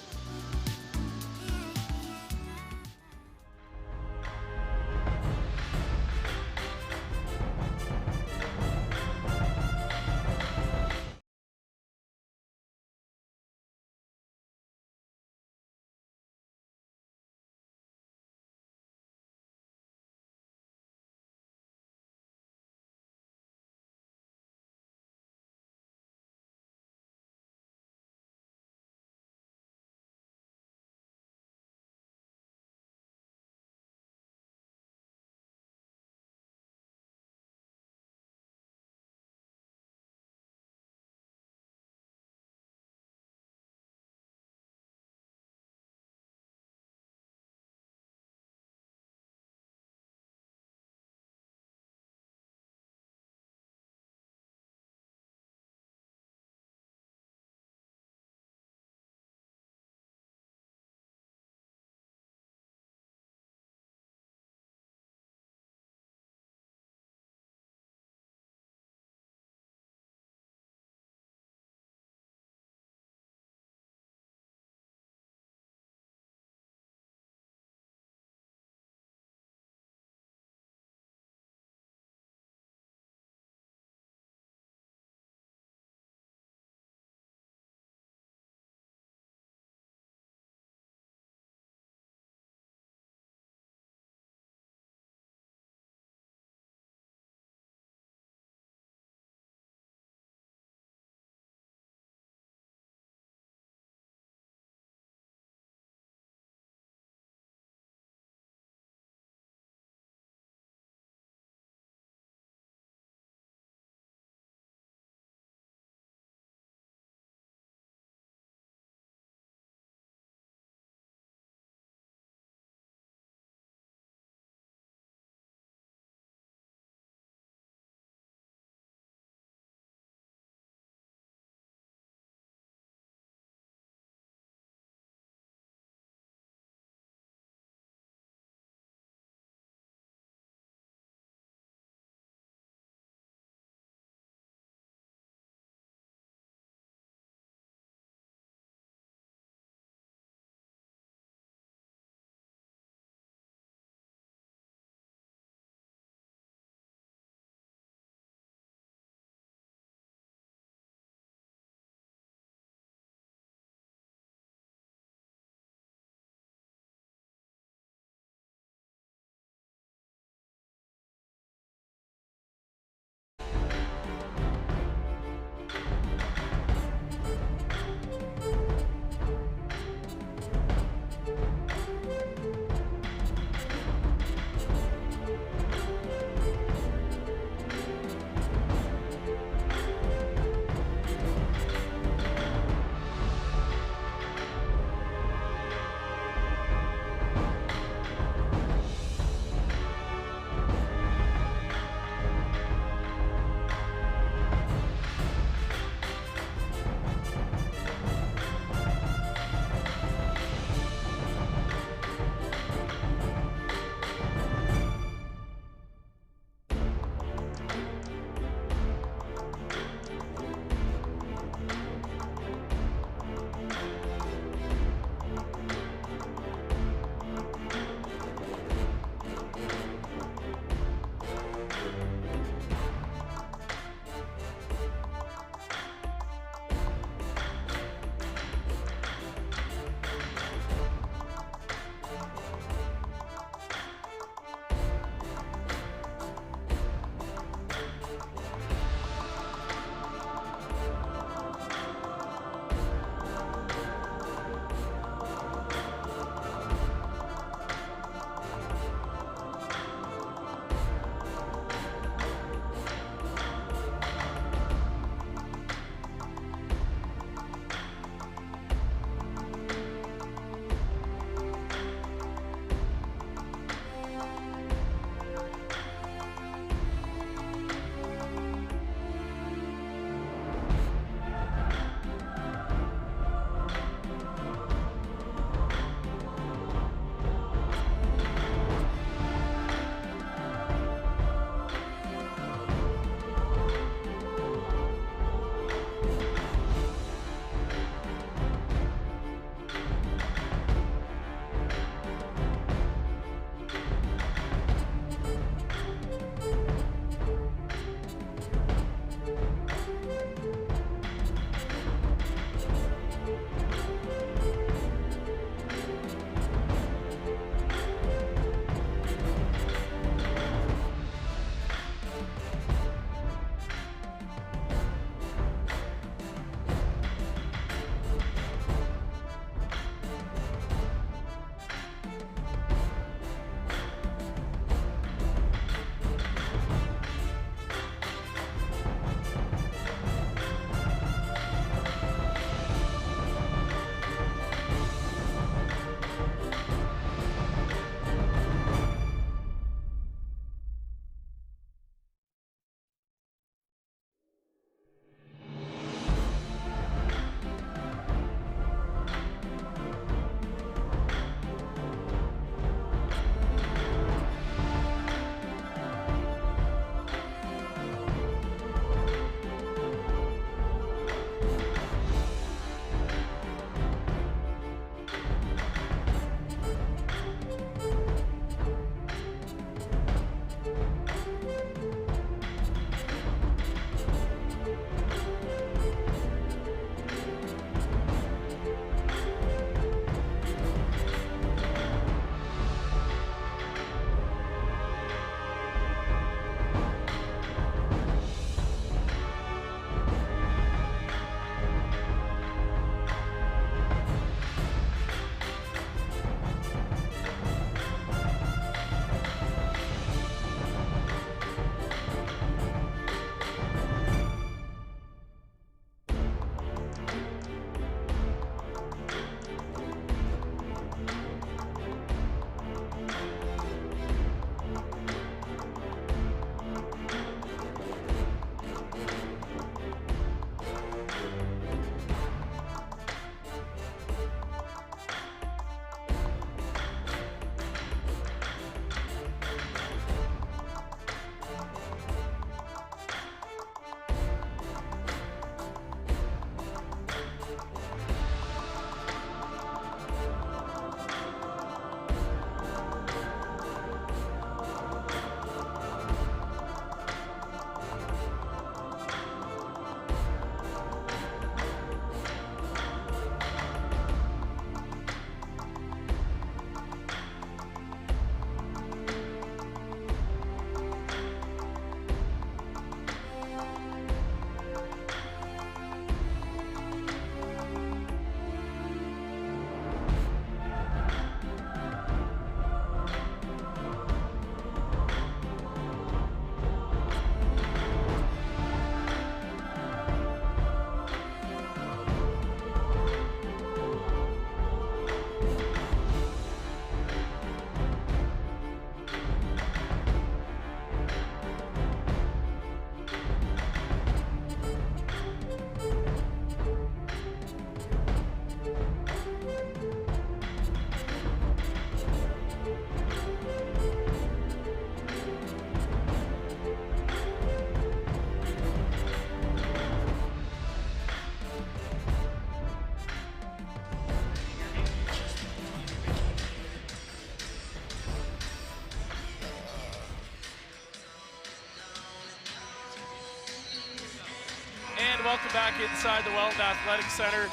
welcome back inside the Welland Athletic Center.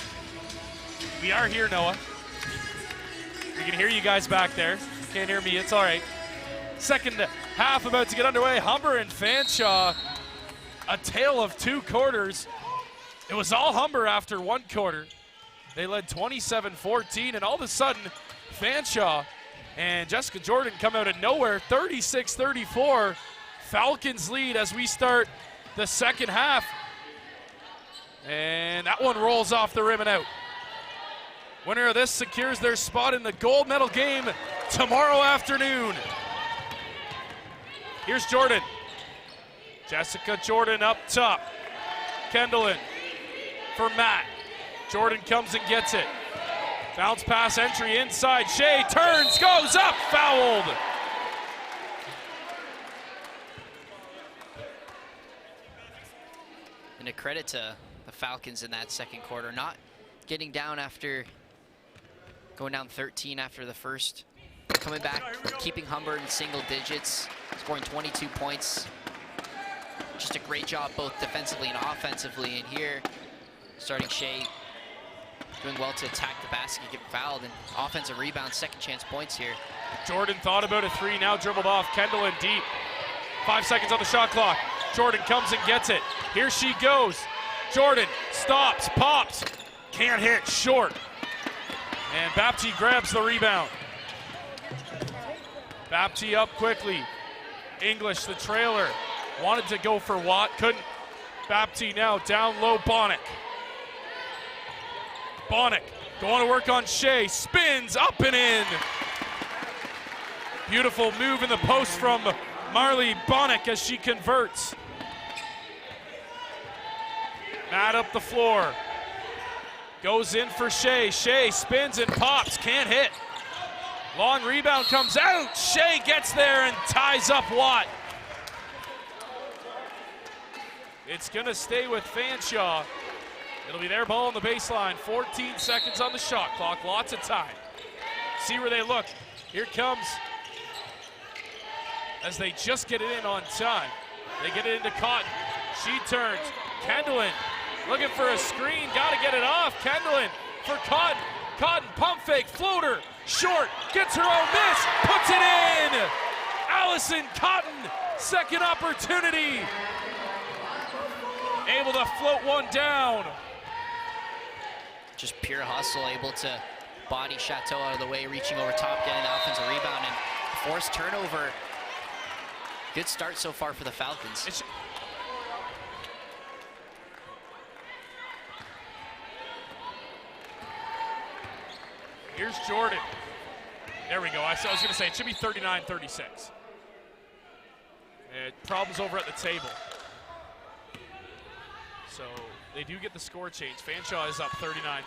We are here, Noah. We can hear you guys back there. Can't hear me, it's all right. Second half about to get underway. Humber and Fanshawe, a tale of two quarters. It was all Humber after one quarter. They led 27-14, and all of a sudden, Fanshawe and Jessica Jordan come out of nowhere, 36-34. Falcons lead as we start the second half. And that one rolls off the rim and out. Winner of this secures their spot in the gold medal game tomorrow afternoon. Here's Jordan. Jessica Jordan up top. Kendallin for Matt. Jordan comes and gets it. Bounce pass entry inside. Shea turns, goes up, fouled. And a credit to the Falcons in that second quarter, not getting down after going down 13 after the first. Coming back, keeping Humber in single digits, scoring 22 points. Just a great job both defensively and offensively. And here, starting Shea doing well to attack the basket, get fouled, and offensive rebound, second chance points here. Jordan thought about a three, now dribbled off. Kendall in deep. 5 seconds on the shot clock. Jordan comes and gets it. Here she goes. Jordan stops, pops, can't hit, short. And Bapti grabs the rebound. Bapti up quickly. English, the trailer, wanted to go for Watt, couldn't. Bapti now down low, Bonnick. Bonnick going to work on Shea, spins up and in. Beautiful move in the post from Marley Bonnick as she converts. Matt up the floor. Goes in for Shea. Shea spins and pops, can't hit. Long rebound comes out. Shea gets there and ties up Watt. It's gonna stay with Fanshawe. It'll be their ball on the baseline. 14 seconds on the shot clock, lots of time. See where they look. Here comes, as they just get it in on time. They get it into Cotton. She turns. Kendallin looking for a screen, gotta get it off. Kendallin for Cotton. Cotton pump fake, floater, short, gets her own miss, puts it in! Allison Cotton, second opportunity. Able to float one down. Just pure hustle, able to body Chateau out of the way, reaching over top, getting the offensive rebound, and forced turnover. Good start so far for the Falcons. Here's Jordan. There we go. I was going to say, it should be 39-36. Problems over at the table. So they do get the score change. Fanshawe is up 39-36.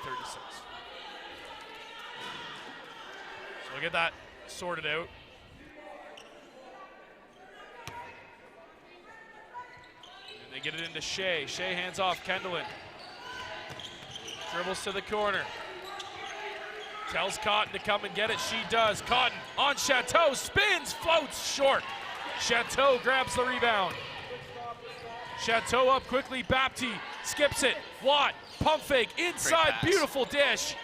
So we'll get that sorted out. And they get it into Shea. Shea hands off Kendallin. Dribbles to the corner. Tells Cotton to come and get it. She does. Cotton on Chateau. Spins, floats short. Chateau grabs the rebound. Chateau up quickly. Bapti skips it. Watt, pump fake, inside, beautiful dish.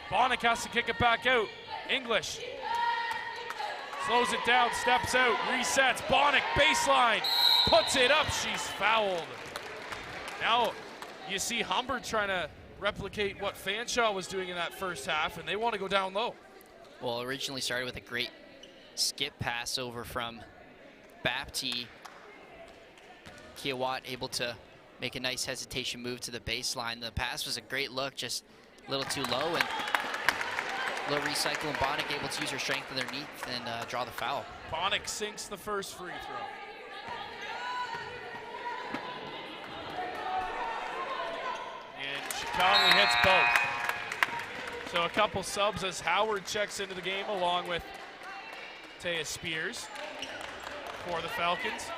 Bonnick has to kick it back out. English slows it down, steps out, resets. Bonnick baseline, puts it up. She's fouled. Now you see Humber trying to replicate what Fanshawe was doing in that first half, and they want to go down low. Well, originally started with a great skip pass over from Bapti. Kia Watt able to make a nice hesitation move to the baseline. The pass was a great look, just a little too low, and a little recycle, and Bonnick able to use her strength underneath and draw the foul. Bonnick sinks the first free throw. And Chicago hits both. So a couple subs as Howard checks into the game along with Taya Spears for the Falcons.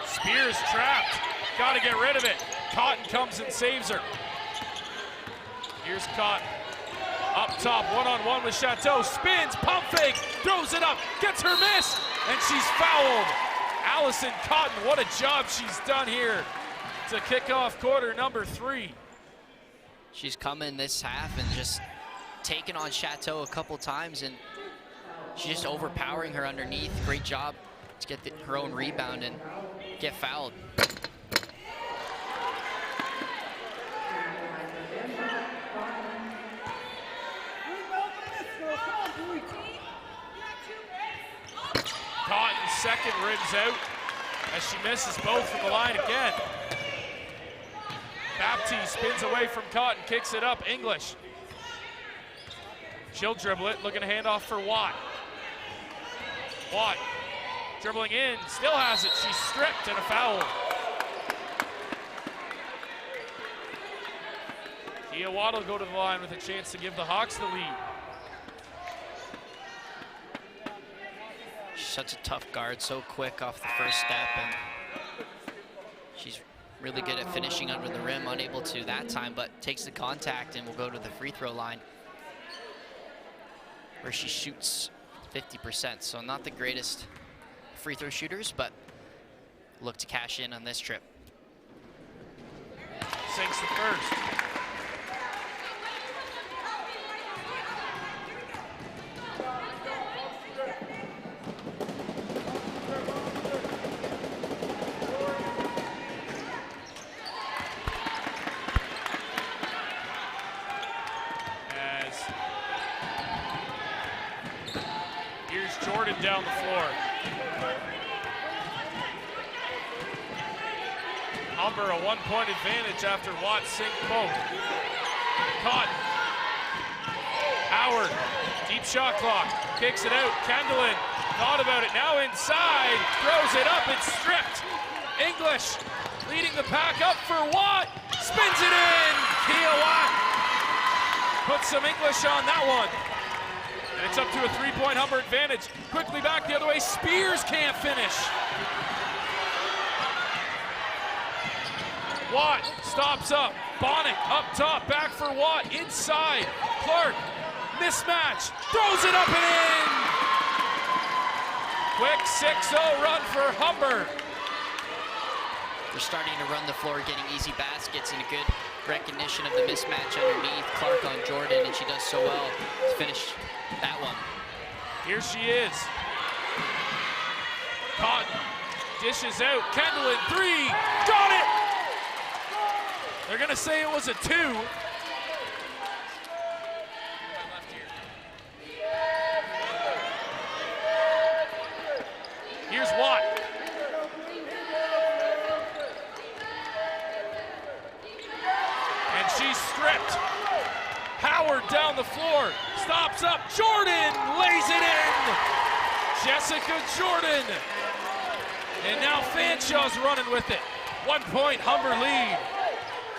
Spears trapped, got to get rid of it. Cotton comes and saves her. Here's Cotton, up top, one-on-one with Chateau, spins, pump fake, throws it up, gets her miss, and she's fouled. Allison Cotton, what a job she's done here to kick off quarter number 3. She's come in this half and just taken on Chateau a couple times, and she's just overpowering her underneath. Great job to get her own rebound and get fouled. Cotton's second rims out as she misses both from the line again. Baptiste spins away from Cotton, kicks it up. English. She'll dribble it, looking to hand off for Watt. Watt dribbling in, still has it. She's stripped and a foul. Kia Watt will go to the line with a chance to give the Hawks the lead. She's such a tough guard, so quick off the first step, and she's really good at finishing under the rim, unable to that time, but takes the contact and will go to the free throw line where she shoots 50%. So not the greatest free throw shooters, but look to cash in on this trip. Sinks the first. Jordan down the floor. Humber a 1-point advantage after Watt sink both. Caught. Howard, deep shot clock, kicks it out. Kendallin thought about it, now inside, throws it up, it's stripped. English leading the pack up for Watt, spins it in. Kia Watt puts some English on that one. And it's up to a 3-point Humber advantage. Quickly back the other way, Spears can't finish. Watt stops up, Bonnet up top, back for Watt, inside. Clark, mismatch, throws it up and in. Quick 6-0 run for Humber. They're starting to run the floor, getting easy baskets and a good recognition of the mismatch underneath. Clark on Jordan, and she does so well to finish that one. Here she is. Cotton dishes out. Kendall in 3. Got it! They're going to say it was a 2. Here's Watt. And she's stripped. Howard down the floor, stops up, Jordan lays it in! Jessica Jordan. And now Fanshaw's running with it. 1-point Humber lead.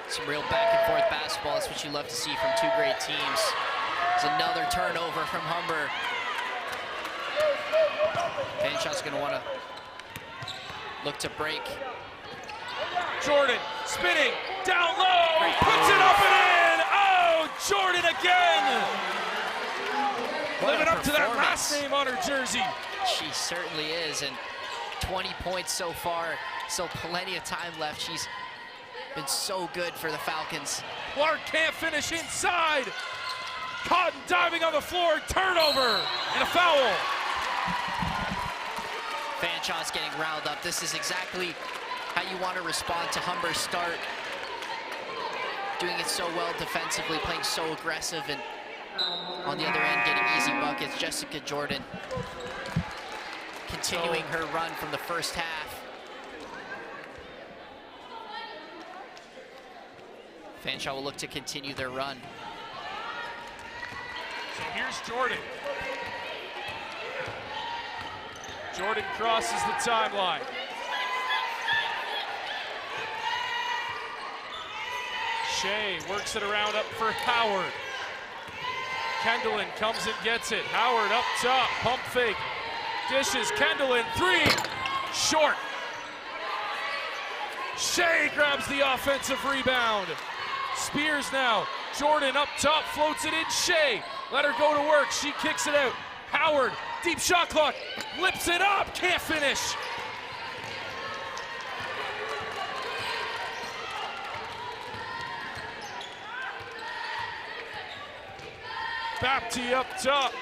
Some real back and forth basketball, that's what you love to see from two great teams. There's another turnover from Humber. Fanshaw's gonna wanna look to break. Jordan spinning, down low, puts it up and in! Oh, Jordan again! Living up to that last name on her jersey. She certainly is, and 20 points so far, so plenty of time left. She's been so good for the Falcons. Clark can't finish inside. Cotton diving on the floor, turnover, and a foul. Fanshaw's getting riled up. This is exactly how you want to respond to Humber's start. Doing it so well defensively, playing so aggressive, and on the other end getting easy buckets. Jessica Jordan continuing her run from the first half. Fanshawe will look to continue their run. So here's Jordan. Jordan crosses the timeline. Shea works it around up for Howard. Kendallin comes and gets it. Howard up top, pump fake. Dishes, Kendallin, 3, short. Shea grabs the offensive rebound. Spears now, Jordan up top, floats it in, Shea. Let her go to work, she kicks it out. Howard, deep shot clock, lips it up, can't finish. Bapti up top.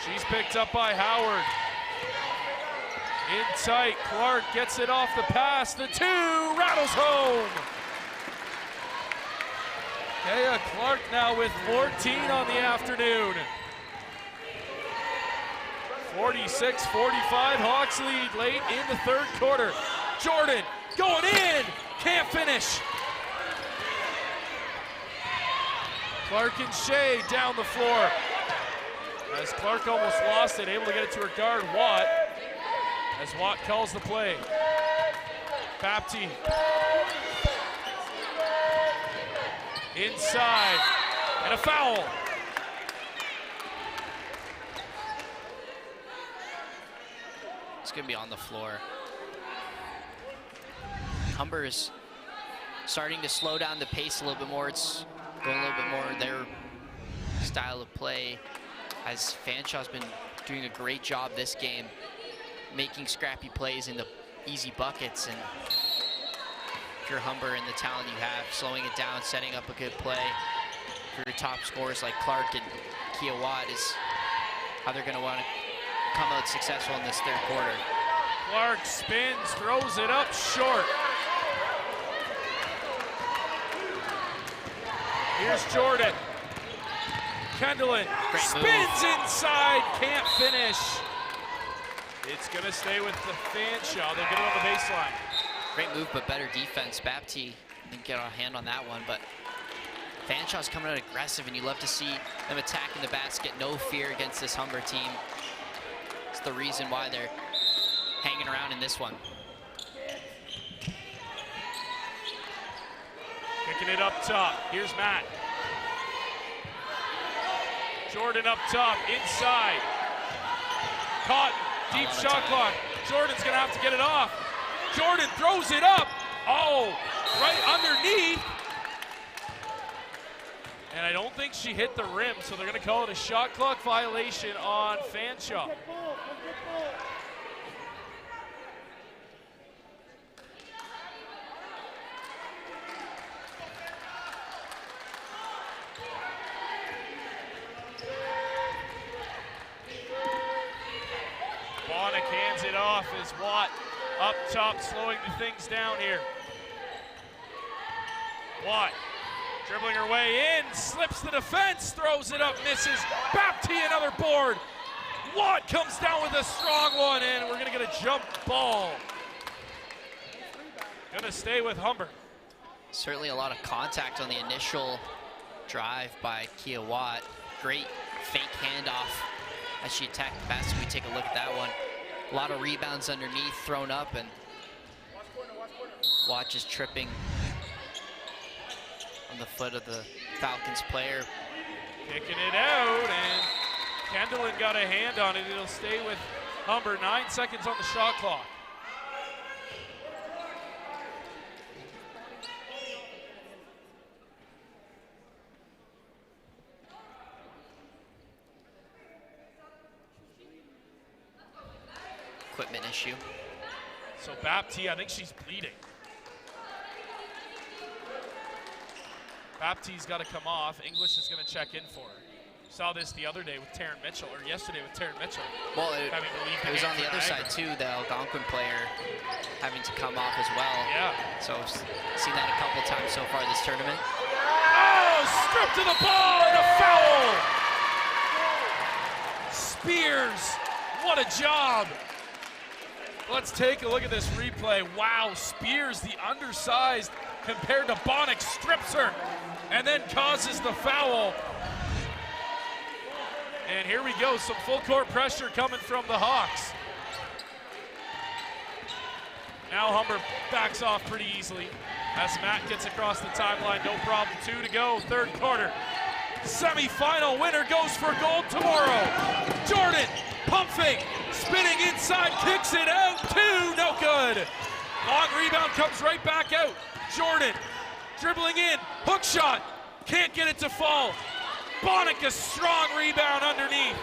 She's picked up by Howard. In tight, Clark gets it off the pass. The 2 rattles home. Kaya Clark now with 14 on the afternoon. 46-45, Hawks lead late in the third quarter. Jordan going in, can't finish. Clark and Shea down the floor. As Clark almost lost it, able to get it to her guard, Watt. As Watt calls the play. Bapti. Inside, and a foul. It's going to be on the floor. Humber is starting to slow down the pace a little bit more. It's going a little bit more their style of play, as Fanshawe's been doing a great job this game, making scrappy plays into easy buckets. And if you're Humber and the talent you have, slowing it down, setting up a good play for your top scorers like Clark and Kia Watt is how they're going to want to come out successful in this third quarter. Clark spins, throws it up short. Here's Jordan. Kendallin spins inside, can't finish. It's going to stay with the Fanshawe. They'll get it on the baseline. Great move, but better defense. Bapti didn't get a hand on that one, but Fanshawe's coming out aggressive, and you love to see them attacking the basket. No fear against this Humber team. It's the reason why they're hanging around in this one. Kicking it up top. Here's Matt. Jordan up top, inside. Caught, deep shot clock. Jordan's gonna have to get it off. Jordan throws it up. Oh, right underneath. And I don't think she hit the rim, so they're gonna call it a shot clock violation on Fanshawe. Bonnick hands it off as Watt up top, slowing the things down here. Watt dribbling her way in, slips the defense, throws it up, misses. Bapti another board. Watt comes down with a strong one, and we're gonna get a jump ball. Gonna stay with Humber. Certainly a lot of contact on the initial drive by Kia Watt. Great fake handoff as she attacked the basket. We take a look at that one. A lot of rebounds underneath, thrown up, and Watt just tripping on the foot of the Falcons player. Kicking it out, and Kendallin got a hand on it. It'll stay with Humber. 9 seconds on the shot clock. Equipment issue. So Bapti, I think she's bleeding. Bapti's got to come off. English is going to check in for her. Saw this the other day with Taryn Mitchell, or yesterday with Taryn Mitchell. Well, it was on the other side too, the Algonquin player having to come off as well. Yeah. So seen that a couple times so far this tournament. Oh, stripped to the ball and a foul! Spears, what a job! Let's take a look at this replay. Wow, Spears, the undersized, compared to Bonnick, strips her and then causes the foul. And here we go, some full court pressure coming from the Hawks. Now Humber backs off pretty easily as Matt gets across the timeline, no problem. 2 to go, third quarter. Semi-final winner goes for gold tomorrow. Jordan, pump fake, spinning inside, kicks it out, 2, no good. Long rebound comes right back out. Jordan, dribbling in, hook shot, can't get it to fall. Bonnick, a strong rebound underneath.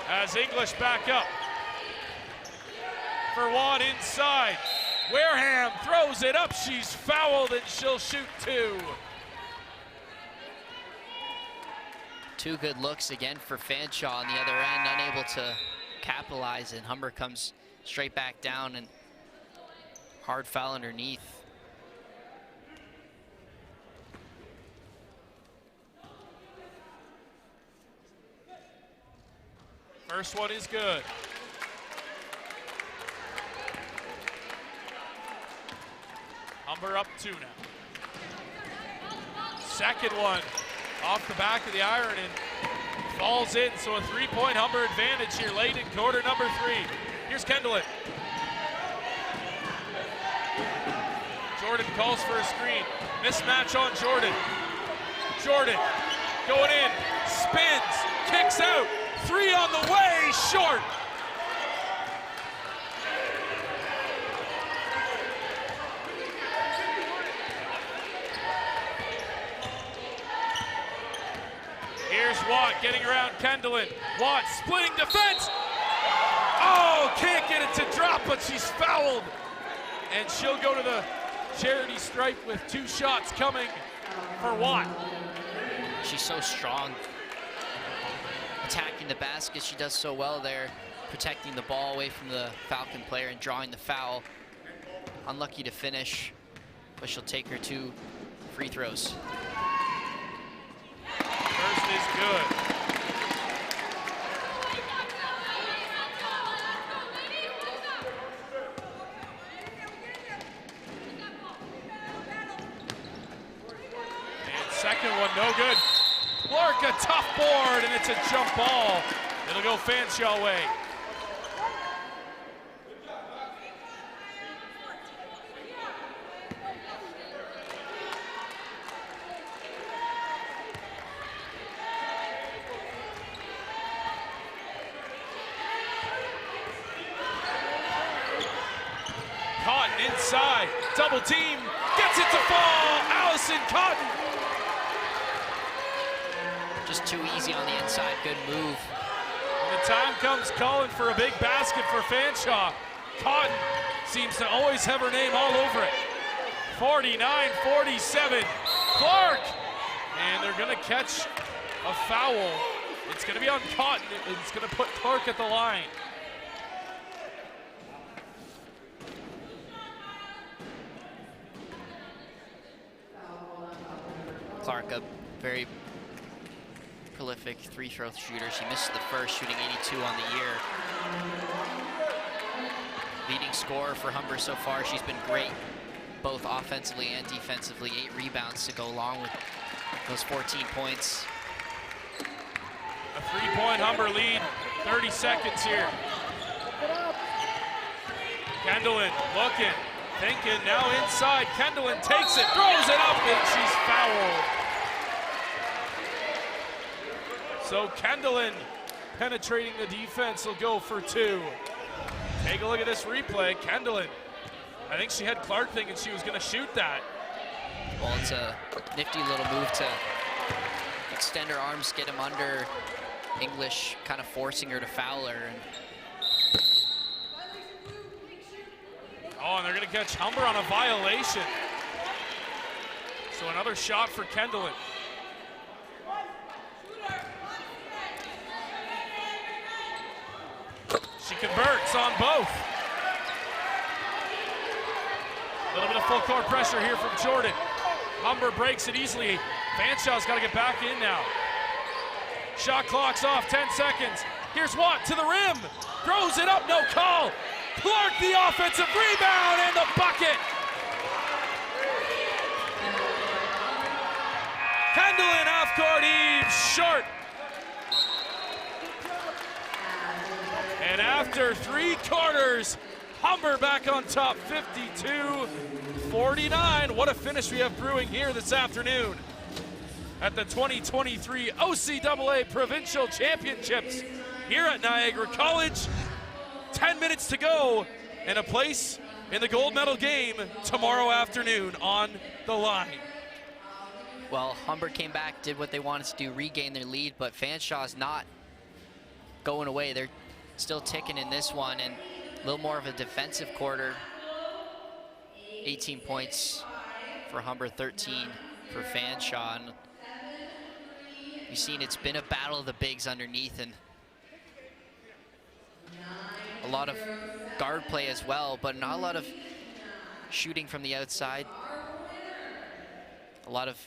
As English back up. For Watt inside, Wareham throws it up. She's fouled, and she'll shoot 2. 2 good looks again for Fanshawe on the other end, unable to capitalize, and Humber comes straight back down and hard foul underneath. First one is good. Humber up 2 now. Second one off the back of the iron and falls in, so a 3-point Humber advantage here late in quarter number 3. Here's Kendallin. Jordan calls for a screen. Mismatch on Jordan. Jordan going in, spins, kicks out. 3 on the way, short. Here's Watt getting around Kendallin. Watt splitting defense. Oh, can't get it to drop, but she's fouled. And she'll go to the charity stripe with 2 shots coming for Watt. She's so strong. Attacking the basket, she does so well there, protecting the ball away from the Falcon player and drawing the foul. Unlucky to finish, but she'll take her 2 free throws. First is good. And second one, no good. Clark, a tough board, and it's a jump ball. It'll go Fanshawe way. Cotton inside, double team, gets it to fall. Allison Cotton. Just too easy on the inside, good move. When the time comes calling for a big basket for Fanshawe, Cotton seems to always have her name all over it. 49-47, Clark. And they're gonna catch a foul. It's gonna be on Cotton. It's gonna put Clark at the line. Clark, a very prolific 3-throw shooter. She missed the first, shooting 82 on the year. Leading scorer for Humber so far. She's been great, both offensively and defensively. 8 rebounds to go along with those 14 points. A 3-point Humber lead, 30 seconds here. Kendallin looking, thinking, now inside. Kendallin takes it, throws it up, and she's fouled. So Kendallin penetrating the defense will go for 2. Take a look at this replay. Kendallin, I think she had Clark thinking she was going to shoot that. Well, it's a nifty little move to extend her arms, get him under. English kind of forcing her to foul her. Oh, and they're going to catch Humber on a violation. So another shot for Kendallin. She converts on both. A little bit of full court pressure here from Jordan. Humber breaks it easily. Fanshawe's got to get back in now. Shot clock's off, 10 seconds. Here's Watt to the rim. Throws it up, no call. Clark the offensive rebound and the bucket. Kendallin half-court heave, short. And after 3 quarters, Humber back on top, 52-49. What a finish we have brewing here this afternoon at the 2023 OCAA Provincial Championships here at Niagara College. 10 minutes to go and a place in the gold medal game tomorrow afternoon on the line. Well, Humber came back, did what they wanted to do, regain their lead, but Fanshaw's not going away. They're still ticking in this one, and a little more of a defensive quarter. 18 points for Humber, 13 for Fanshawe. And you've seen it's been a battle of the bigs underneath, and a lot of guard play as well, but not a lot of shooting from the outside. A lot of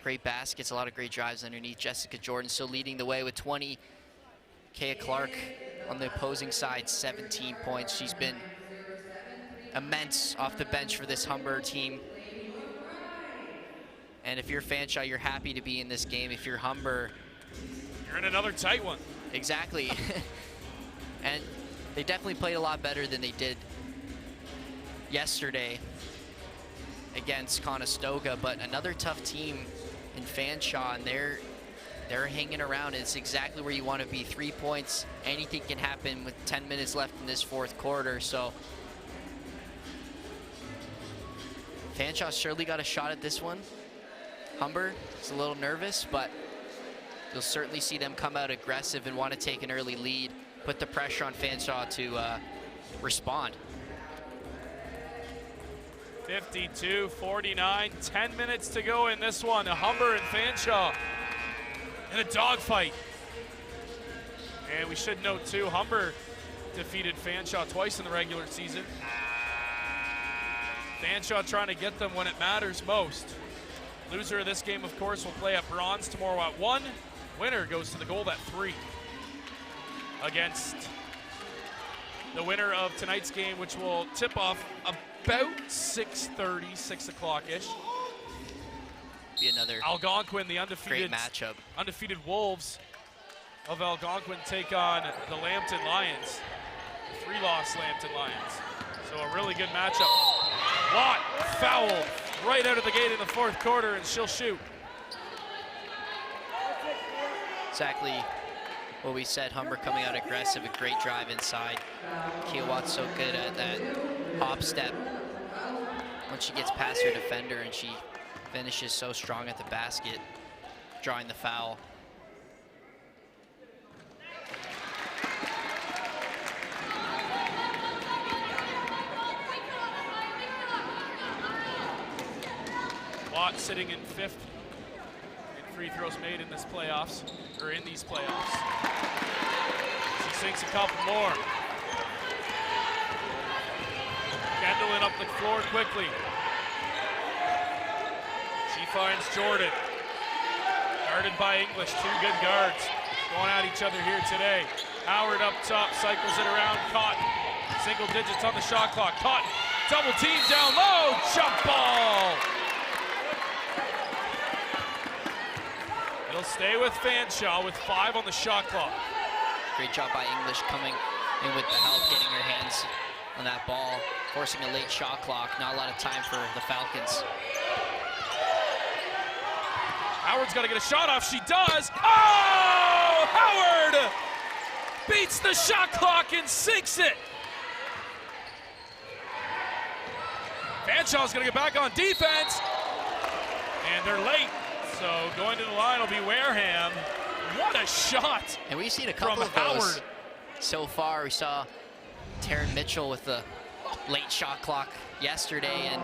great baskets, a lot of great drives underneath. Jessica Jordan still leading the way with 20. Kaya Clark on the opposing side, 17 points. She's been immense off the bench for this Humber team. And if you're Fanshawe, you're happy to be in this game. If you're Humber, you're in another tight one. Exactly. And they definitely played a lot better than they did yesterday against Conestoga, but another tough team in Fanshawe, and they're hanging around. It's exactly where you want to be. 3 points, anything can happen with 10 minutes left in this fourth quarter. So Fanshawe surely got a shot at this one. Humber is a little nervous, but you'll certainly see them come out aggressive and want to take an early lead, put the pressure on Fanshawe to respond. 52-49, 10 minutes to go in this one. Humber and Fanshawe in a dogfight. And we should note too, Humber defeated Fanshawe twice in the regular season. Fanshawe trying to get them when it matters most. Loser of this game, of course, will play at bronze tomorrow at 1. Winner goes to the gold at 3 against the winner of tonight's game, which will tip off about 6:30, 6 o'clock-ish. Be another Algonquin, the undefeated great matchup. Undefeated Wolves of Algonquin take on the Lambton Lions, the 3-loss Lambton Lions. So a really good matchup. Watt fouled right out of the gate in the fourth quarter, and she'll shoot. Exactly what we said. Humber coming out aggressive, a great drive inside. Kia Watt's so good at that hop step when she gets past her defender, and she finishes so strong at the basket, drawing the foul. Watt sitting in 5th in free throws made in this playoffs, or in these playoffs. She sinks a couple more. Kendallin up the floor quickly. She finds Jordan. Guarded by English, 2 good guards going at each other here today. Howard up top, cycles it around, Cotton. Single digits on the shot clock. Cotton, double team down low, jump ball. It'll stay with Fanshawe with 5 on the shot clock. Great job by English coming in with the help, getting her hands on that ball, forcing a late shot clock. Not a lot of time for the Falcons. Howard's got to get a shot off. She does. Oh! Howard beats the shot clock and sinks it. Fanshawe's going to get back on defense. And they're late. So going to the line will be Wareham. What a shot. And we've seen a couple of those so far. We saw Taryn Mitchell with the late shot clock yesterday, and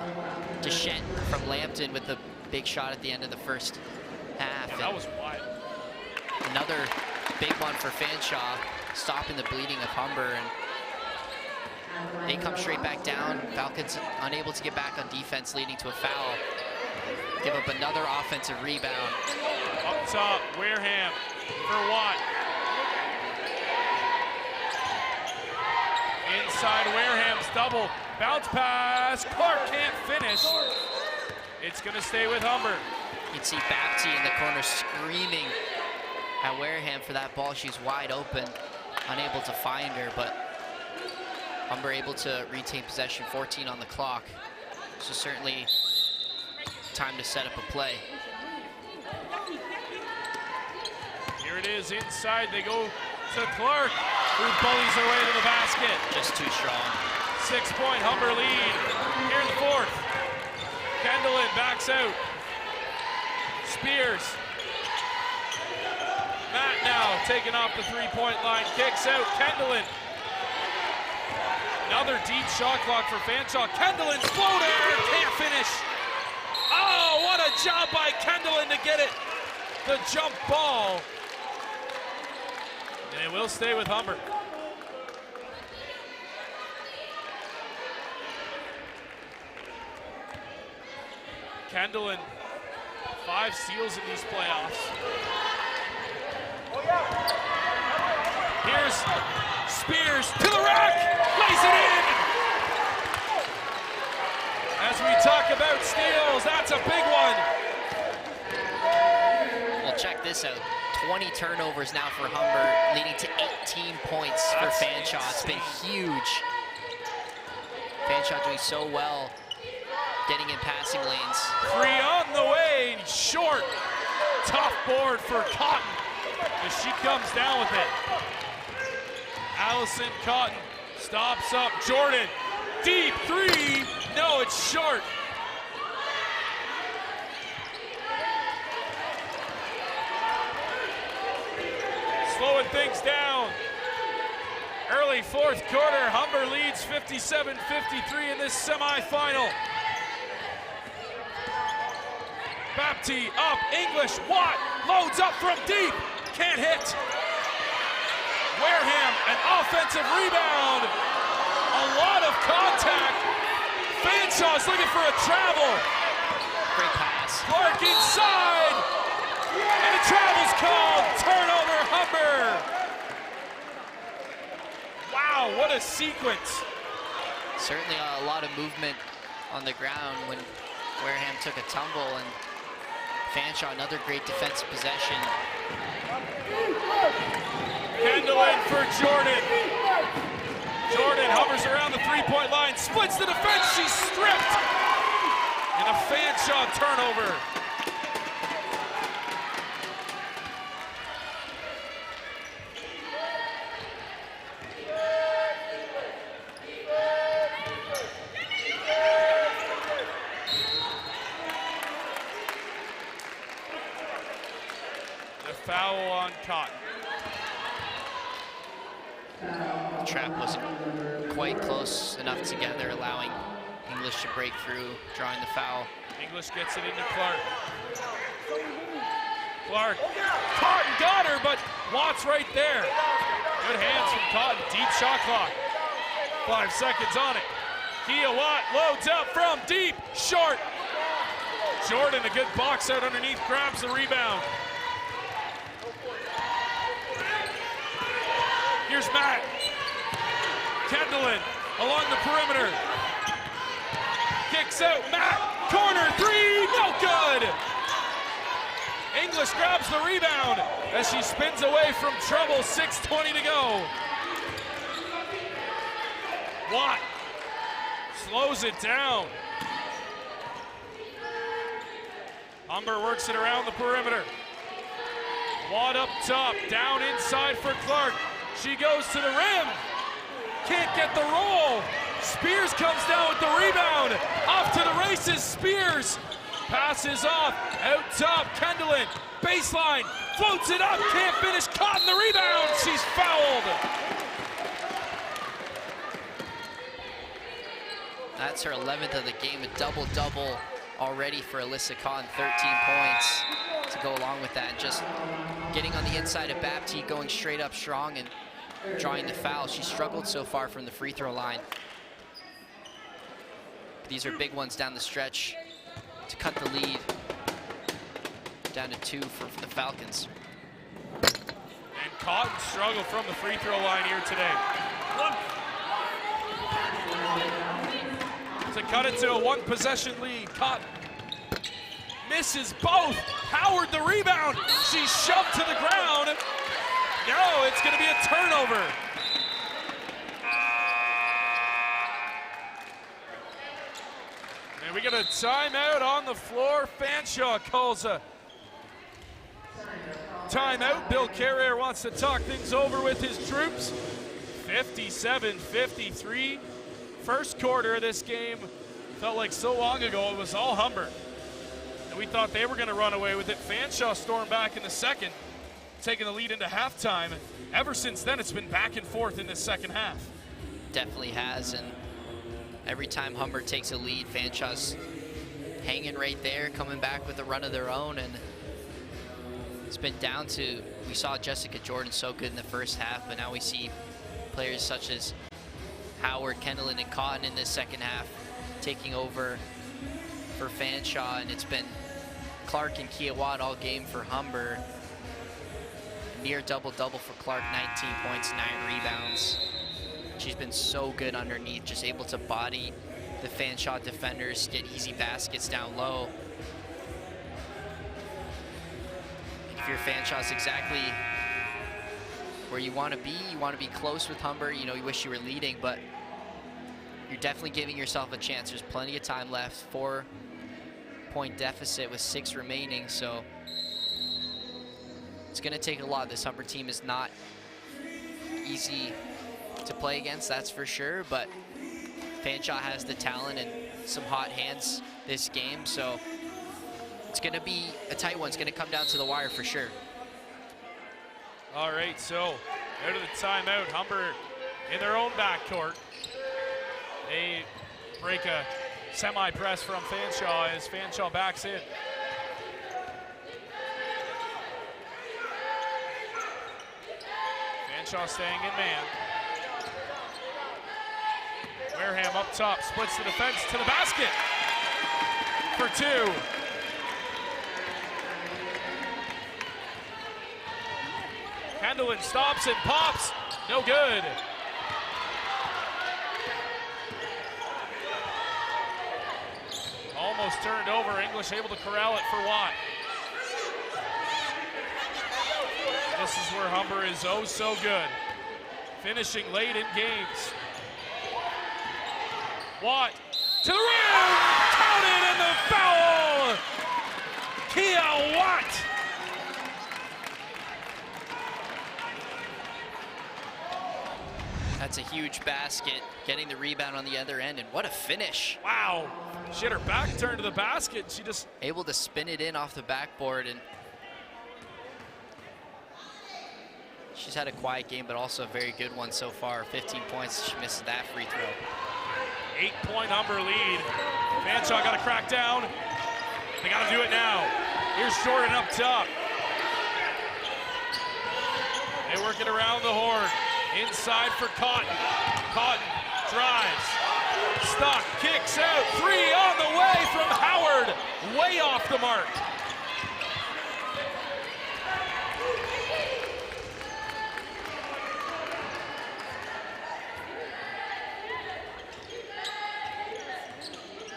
Deschette from Lambton with the big shot at the end of the first half. Yeah, that was wild. Another big one for Fanshawe, stopping the bleeding of Humber, and they come straight back down. Falcons unable to get back on defense, leading to a foul. Give up another offensive rebound. Up top, Wareham for Watt. Inside Wareham's double. Bounce pass. Clark can't finish. It's going to stay with Humber. You can see Bapty in the corner screaming at Wareham for that ball. She's wide open, unable to find her, but Humber able to retain possession, 14 on the clock. So certainly time to set up a play. Here it is inside. They go to Clark, who bullies her way to the basket. Just too strong. 6-point Humber lead here in the fourth. Kendallin backs out. Spears. Matt now taking off the 3-point line, kicks out. Kendallin Another deep shot clock for Fanshawe. Kendall's floater, can't finish. Oh, what a job by Kendall to get it. The jump ball. And it will stay with Humber. Kendall, 5 steals in these playoffs. Here's Spears to the rack, lays it in. As we talk about steals, that's a big one. Well, check this out. 20 turnovers now for Humber, leading to 18 points for Fanshawe. It's been huge. Fanshawe doing so well, getting in passing lanes. 3 on the way, short. Tough board for Cotton as she comes down with it. Allison Cotton stops up. Jordan, deep 3. No, it's short. Slowing things down. Early 4th quarter, Humber leads 57-53 in this semifinal. Baptiste up, English, Watt loads up from deep, can't hit. Wareham, an offensive rebound. A lot of contact. Fanshaw's looking for a travel. Great pass. Clark inside, and a travel's called. Turnover, Humber. Wow, what a sequence. Certainly a lot of movement on the ground when Wareham took a tumble, and Fanshawe, another great defensive possession. Kendall in for Jordan. Jordan hovers around the 3-point line, splits the defense, she's stripped. And a Fanshawe turnover. The foul on Cotton. The trap wasn't quite close enough together, allowing English to break through, drawing the foul. English gets it into Clark. Clark, Cotton got her, but Watt's right there. Good hands from Cotton, deep shot clock. 5 seconds on it. Kia Watt loads up from deep, short. Jordan, a good box out underneath, grabs the rebound. Here's Matt. Kendallin along the perimeter. Kicks out, Matt, corner 3, no good. English grabs the rebound as she spins away from trouble, 6:20 to go. Watt slows it down. Humber works it around the perimeter. Watt up top, down inside for Clark. She goes to the rim. Can't get the roll. Spears comes down with the rebound. Off to the races, Spears. Passes off, out top, Kendallin. Baseline, floats it up, can't finish. Caught in the rebound, she's fouled. That's her 11th of the game, a double-double already for Alyssa Cotton, 13 points to go along with that. Just getting on the inside of Baptiste, going straight up strong and drawing the foul. She struggled so far from the free throw line. These are big ones down the stretch to cut the lead down to 2 for the Falcons. And Cotton struggled from the free throw line here today. To cut it to a 1-possession lead, Cotton misses both. Howard the rebound. She's shoved to the ground. No, it's going to be a turnover. And we get a timeout on the floor. Fanshawe calls a timeout. Bill Carrier wants to talk things over with his troops. 57-53. First quarter of this game felt like so long ago it was all Humber. And we thought they were going to run away with it. Fanshawe stormed back in the second, taking the lead into halftime. Ever since then, it's been back and forth in the second half. definitely has, and every time Humber takes a lead, Fanshawe's hanging right there, coming back with a run of their own, and it's been down to, we saw Jessica Jordan so good in the first half, but now we see players such as Howard, Kendallin, and Cotton in this second half taking over for Fanshawe, and it's been Clark and Kia Watt all game for Humber. Near double-double for Clark, 19 points, 9 rebounds. She's been so good underneath, just able to body the Fanshawe defenders, get easy baskets down low. If you're Fanshawe's exactly where you want to be close with Humber. You know, you wish you were leading, but you're definitely giving yourself a chance. There's plenty of time left, 4-point deficit with 6 remaining, so it's gonna take a lot. This Humber team is not easy to play against, that's for sure, but Fanshawe has the talent and some hot hands this game, so it's gonna be a tight one. It's gonna come down to the wire for sure. All right, so out of the timeout, Humber in their own backcourt. They break a semi-press from Fanshawe as Fanshawe backs in. Fanshawe staying in man. Wareham up top, splits the defense to the basket for 2. Kendallin stops and pops, no good. Almost turned over, English able to corral it for Watt. This is where Humber is oh so good, finishing late in games. Watt to the rim, counted, and the foul! Kia Watt! That's a huge basket, getting the rebound on the other end, and what a finish. Wow, she had her back turned to the basket, and she just... able to spin it in off the backboard, and she's had a quiet game, but also a very good one so far. 15 points, she missed that free throw. 8-point Humber lead. Fanshawe got to crack down. They got to do it now. Here's Jordan up top. They work it around the horn. Inside for Cotton. Cotton drives. Stuck, kicks out. 3 on the way from Howard. Way off the mark.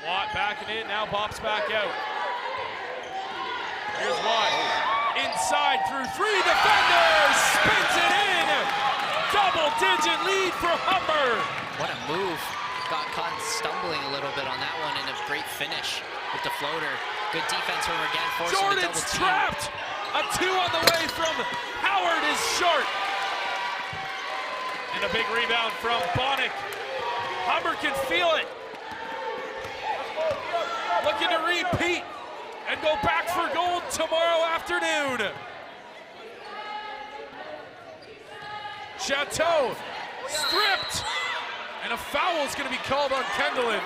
Watt backing in, now pops back out. Here's Watt. Inside through 3 defenders. Spins it in. Double-digit lead for Humber. What a move. Got caught stumbling a little bit on that one, and a great finish with the floater. Good defense over again, forcing the double Jordan's team. trapped. A 2 on the way from Howard is short. And a big rebound from Bonnick. Humber can feel it. Looking to repeat and go back for gold tomorrow afternoon. Chateau stripped, and a foul is going to be called on Kendallin.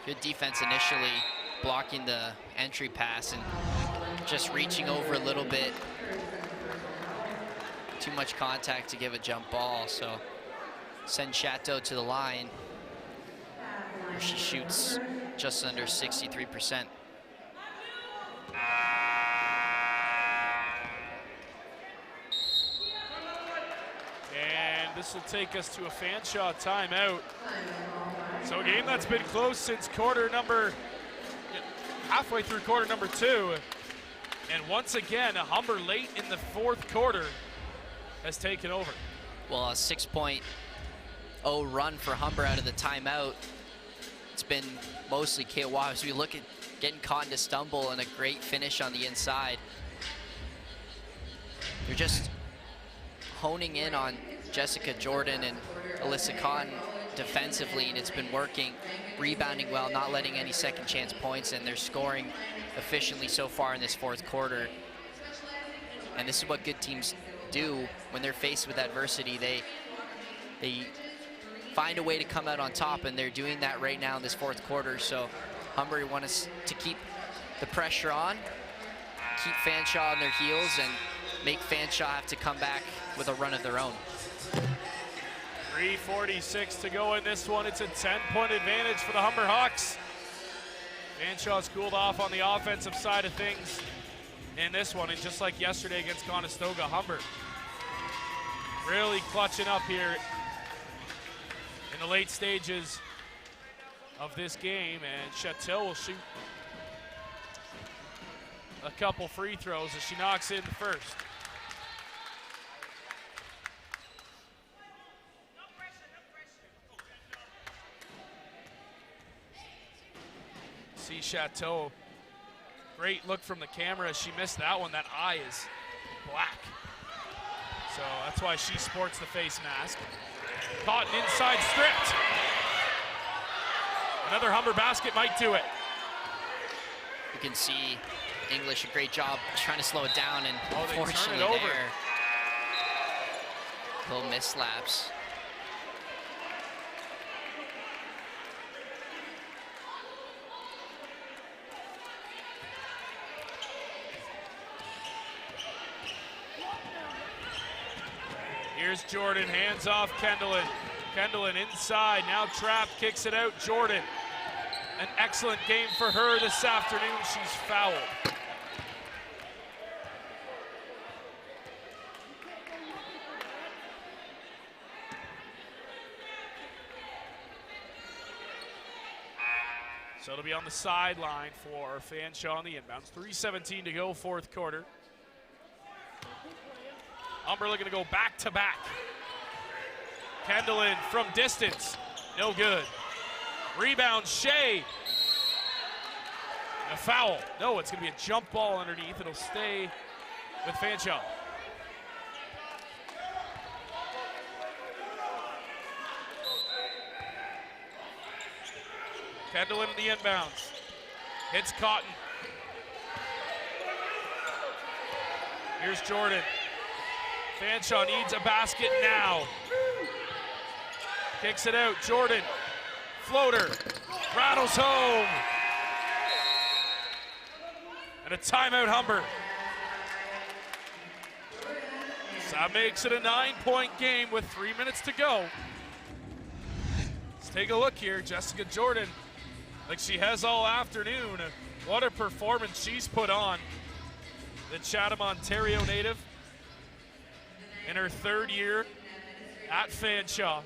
Good defense initially, blocking the entry pass and just reaching over a little bit. Too much contact to give a jump ball, so send Chateau to the line, where she shoots just under 63%. And this will take us to a Fanshawe timeout. So a game that's been close since halfway through quarter number 2. And once again, Humber late in the 4th quarter has taken over. Well, a 6.0 run for Humber out of the timeout. It's been mostly Kiowa as we look at getting Cotton to stumble, and a great finish on the inside. They're just honing in on Jessica Jordan and Alyssa Cotton defensively, and it's been working, rebounding well, not letting any second chance points, and they're scoring efficiently so far in this fourth quarter. And this is what good teams do when they're faced with adversity. They find a way to come out on top, and they're doing that right now in this fourth quarter. So Humber want us to keep the pressure on, keep Fanshawe on their heels, and make Fanshawe have to come back with a run of their own. 3:46 to go in this one. It's a 10-point advantage for the Humber Hawks. Fanshaw's cooled off on the offensive side of things in this one, and just like yesterday against Conestoga, Humber really clutching up here in the late stages of this game, and Chateau will shoot a couple free throws as she knocks in the first. See Chateau, great look from the camera. She missed that one. That eye is black. So that's why she sports the face mask. Caught inside, stripped. Another Humber basket might do it. You can see English, a great job trying to slow it down, and they turn unfortunately it over. there, little mislaps. Here's Jordan, hands off Kendallin. Kendallin inside, now trapped, kicks it out. Jordan, an excellent game for her this afternoon. She's fouled. So it'll be on the sideline for Fanshawe on the inbounds. 3:17 to go, fourth quarter. Humber looking to go back-to-back. Kendallin from distance, no good. Rebound, Shea. A foul. No, it's going to be a jump ball underneath. It'll stay with Fanshawe. Kendallin in the inbounds. Hits Cotton. Here's Jordan. Fanshawe needs a basket now. Kicks it out, Jordan. Floater, rattles home. And a timeout, Humber. So that makes it a 9-point game with 3 minutes to go. Let's take a look here. Jessica Jordan, like she has all afternoon. What a performance she's put on. The Chatham, Ontario native in her third year at Fanshawe.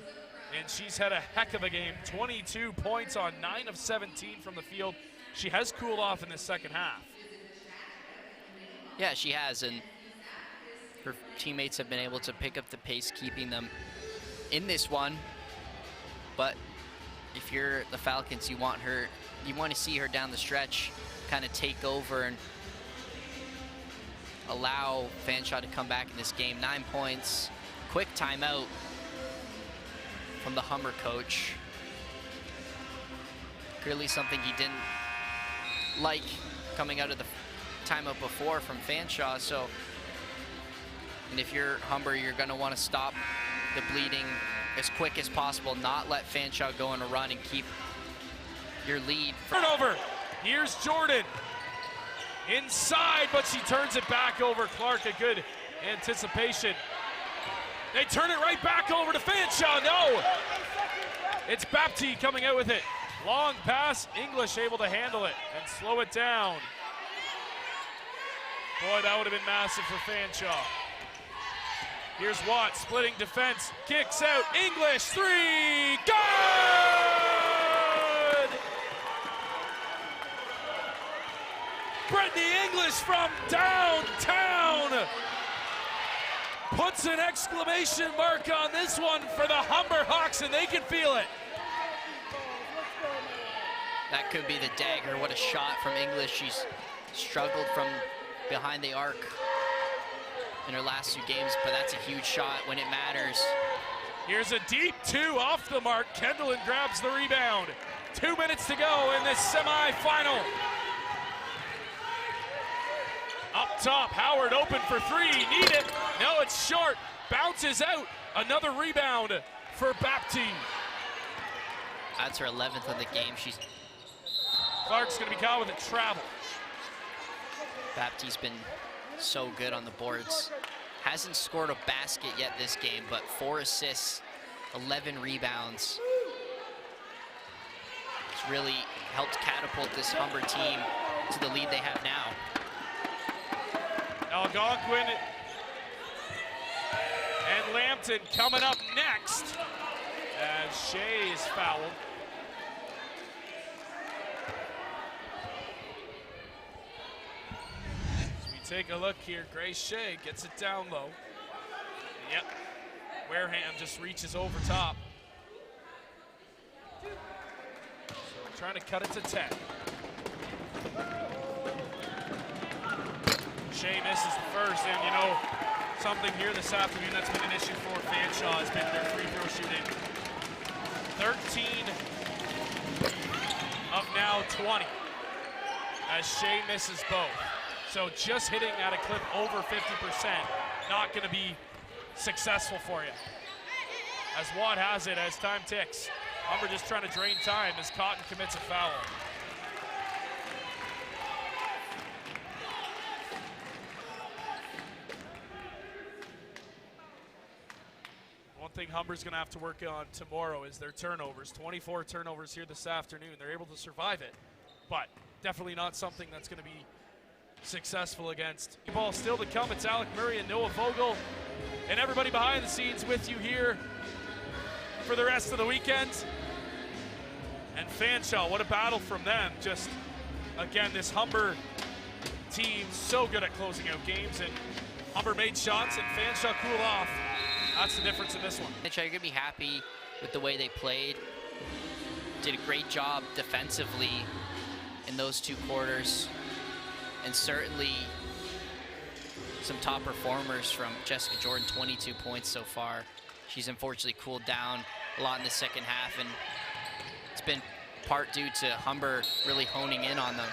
And she's had a heck of a game. 22 points on 9 of 17 from the field. She has cooled off in the second half. Yeah, she has, and her teammates have been able to pick up the pace, keeping them in this one. But if you're the Falcons, you want to see her down the stretch, kind of take over and allow Fanshawe to come back in this game. 9 points, quick timeout from the Humber coach. Clearly something he didn't like coming out of the timeout before from Fanshawe. So, and if you're Humber, you're going to want to stop the bleeding as quick as possible, not let Fanshawe go on a run and keep your lead. Turnover. Here's Jordan. Inside, but she turns it back over. Clark, a good anticipation. They turn it right back over to Fanshawe. No! It's Bapti coming out with it. Long pass. English able to handle it and slow it down. Boy, that would have been massive for Fanshawe. Here's Watt, splitting defense. Kicks out. English, three. Good! Brittany English from downtown puts an exclamation mark on this one for the Humber Hawks, and they can feel it. That could be the dagger. What a shot from English. She's struggled from behind the arc in her last 2 games, but that's a huge shot when it matters. Here's a deep two off the mark. Kendallin grabs the rebound. 2 minutes to go in this semifinal. Up top, Howard open for three. Need it. No, it's short. Bounces out. Another rebound for Bapti. That's her 11th of the game. Clark's going to be caught with a travel. Bapti's been so good on the boards. Hasn't scored a basket yet this game, but 4 assists, 11 rebounds. It's really helped catapult this Humber team to the lead they have now. Algonquin and Lambton coming up next as Shea is fouled. As we take a look here, Grace Shea gets it down low. Yep, Wareham just reaches over top. So trying to cut it to 10. Shea misses the first, and you know, something here this afternoon that's been an issue for Fanshawe has been their free throw shooting. 13 of now 20 as Shea misses both. So just hitting at a clip over 50%, not going to be successful for you. As Watt has it as time ticks. Humber just trying to drain time as Cotton commits a foul. One thing Humber's going to have to work on tomorrow is their turnovers. 24 turnovers here this afternoon. They're able to survive it, but definitely not something that's going to be successful against. Ball still to come. It's Alec Murray and Noah Vogel and everybody behind the scenes with you here for the rest of the weekend. And Fanshawe, what a battle from them. Just, again, this Humber team so good at closing out games, and Humber made shots and Fanshawe cooled off. That's the difference in this one. You're going to be happy with the way they played. Did a great job defensively in those 2 quarters. And certainly some top performers from Jessica Jordan, 22 points so far. She's unfortunately cooled down a lot in the second half, and it's been part due to Humber really honing in on them.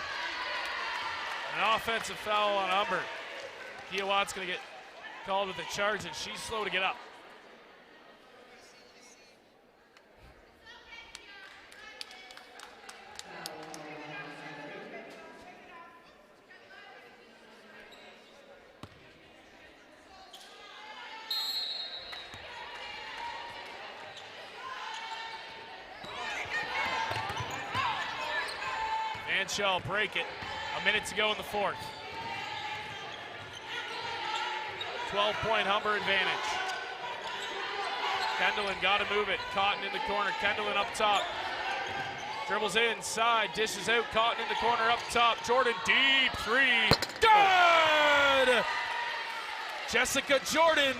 An offensive foul on Humber. Kia Watt's going to get called with a charge, and she's slow to get up. Fanshawe break it. A minute to go in the fourth. 12-point Humber advantage. Kendallin got to move it. Cotton in the corner. Kendallin up top. Dribbles inside. Dishes out. Cotton in the corner up top. Jordan deep three. Good! Jessica Jordan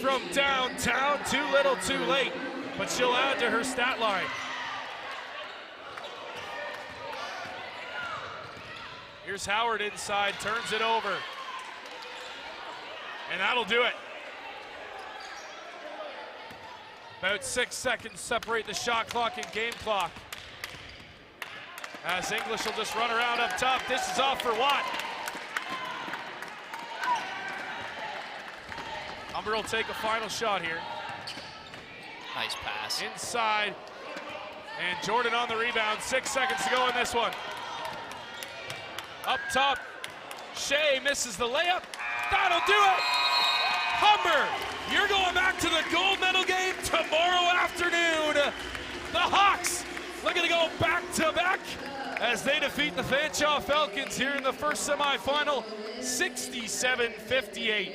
from downtown. Too little, too late. But she'll add to her stat line. Here's Howard inside, turns it over. And that'll do it. About 6 seconds separate the shot clock and game clock. As English will just run around up top. This is off for Watt. Humber will take a final shot here. Nice pass. Inside. And Jordan on the rebound. 6 seconds to go in this one. Up top, Shea misses the layup. That'll do it! Humber, you're going back to the gold medal game tomorrow afternoon. The Hawks looking to go back-to-back as they defeat the Fanshawe Falcons here in the first semifinal, 67-58.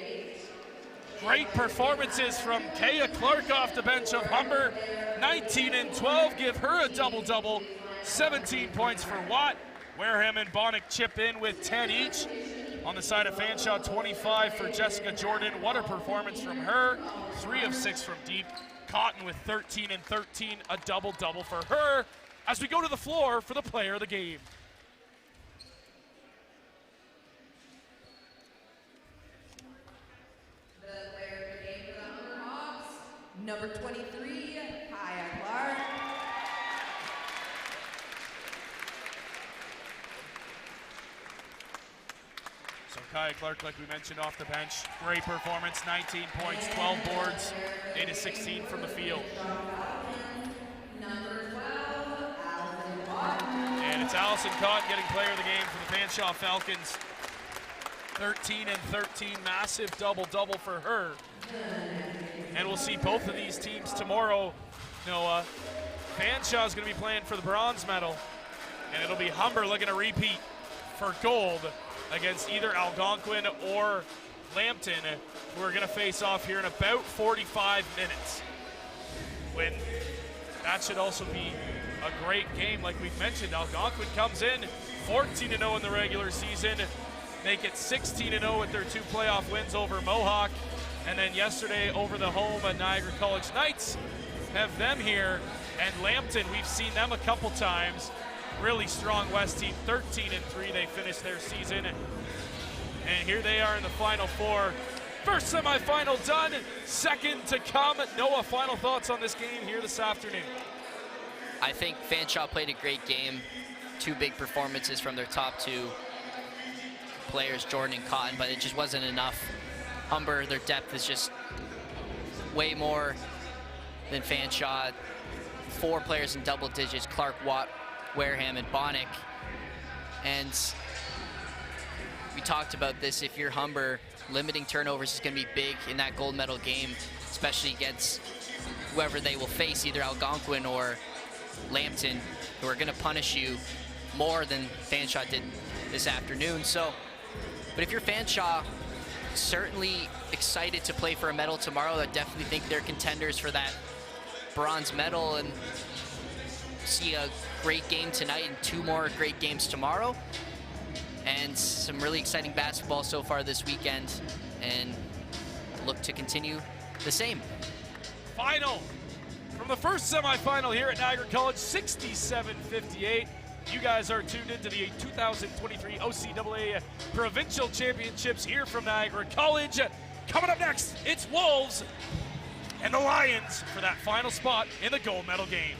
Great performances from Kaya Clark off the bench of Humber. 19 and 12, give her a double-double. 17 points for Watt. Wareham and Bonnick chip in with 10 each. On the side of Fanshawe, 25 for Jessica Jordan. What a performance from her. 3 of 6 from deep. Cotton with 13 and 13, a double-double for her. As we go to the floor for the player of the game. number 23, Kaya Clark. So Kaya Clark, like we mentioned, off the bench, great performance, 19 points, 12 boards, 8 of 16 from the field. Number 12, Allison Cotton. And it's Allison Cotton getting player of the game for the Fanshawe Falcons. 13 and 13, massive double-double for her. And we'll see both of these teams tomorrow. Noah, Fanshawe's going to be playing for the bronze medal, and it'll be Humber looking to repeat for gold against either Algonquin or Lambton, who are going to face off here in about 45 minutes. When that should also be a great game, like we've mentioned. Algonquin comes in 14-0 in the regular season, make it 16-0 with their 2 playoff wins over Mohawk, and then yesterday over the home at Niagara College Knights. Have them here, and Lambton, we've seen them a couple times. Really strong West team, 13-3 they finished their season. And here they are in the Final Four. First semifinal done, second to come. Noah, final thoughts on this game here this afternoon? I think Fanshawe played a great game. 2 big performances from their top 2 players, Jordan and Cotton, but it just wasn't enough. Humber, their depth is just way more than Fanshawe. 4 players in double digits, Clark, Watt, Wareham, and Bonnick. And we talked about this, if you're Humber, limiting turnovers is going to be big in that gold medal game, especially against whoever they will face, either Algonquin or Lambton, who are going to punish you more than Fanshawe did this afternoon. So, but if you're Fanshawe, certainly excited to play for a medal tomorrow. I definitely think they're contenders for that bronze medal, and see a great game tonight and 2 more great games tomorrow, and some really exciting basketball so far this weekend, and look to continue the same. Final from the first semifinal here at Niagara College, 67-58. You guys are tuned into the 2023 OCAA Provincial Championships here from Niagara College. Coming up next, it's Wolves and the Lions for that final spot in the gold medal game.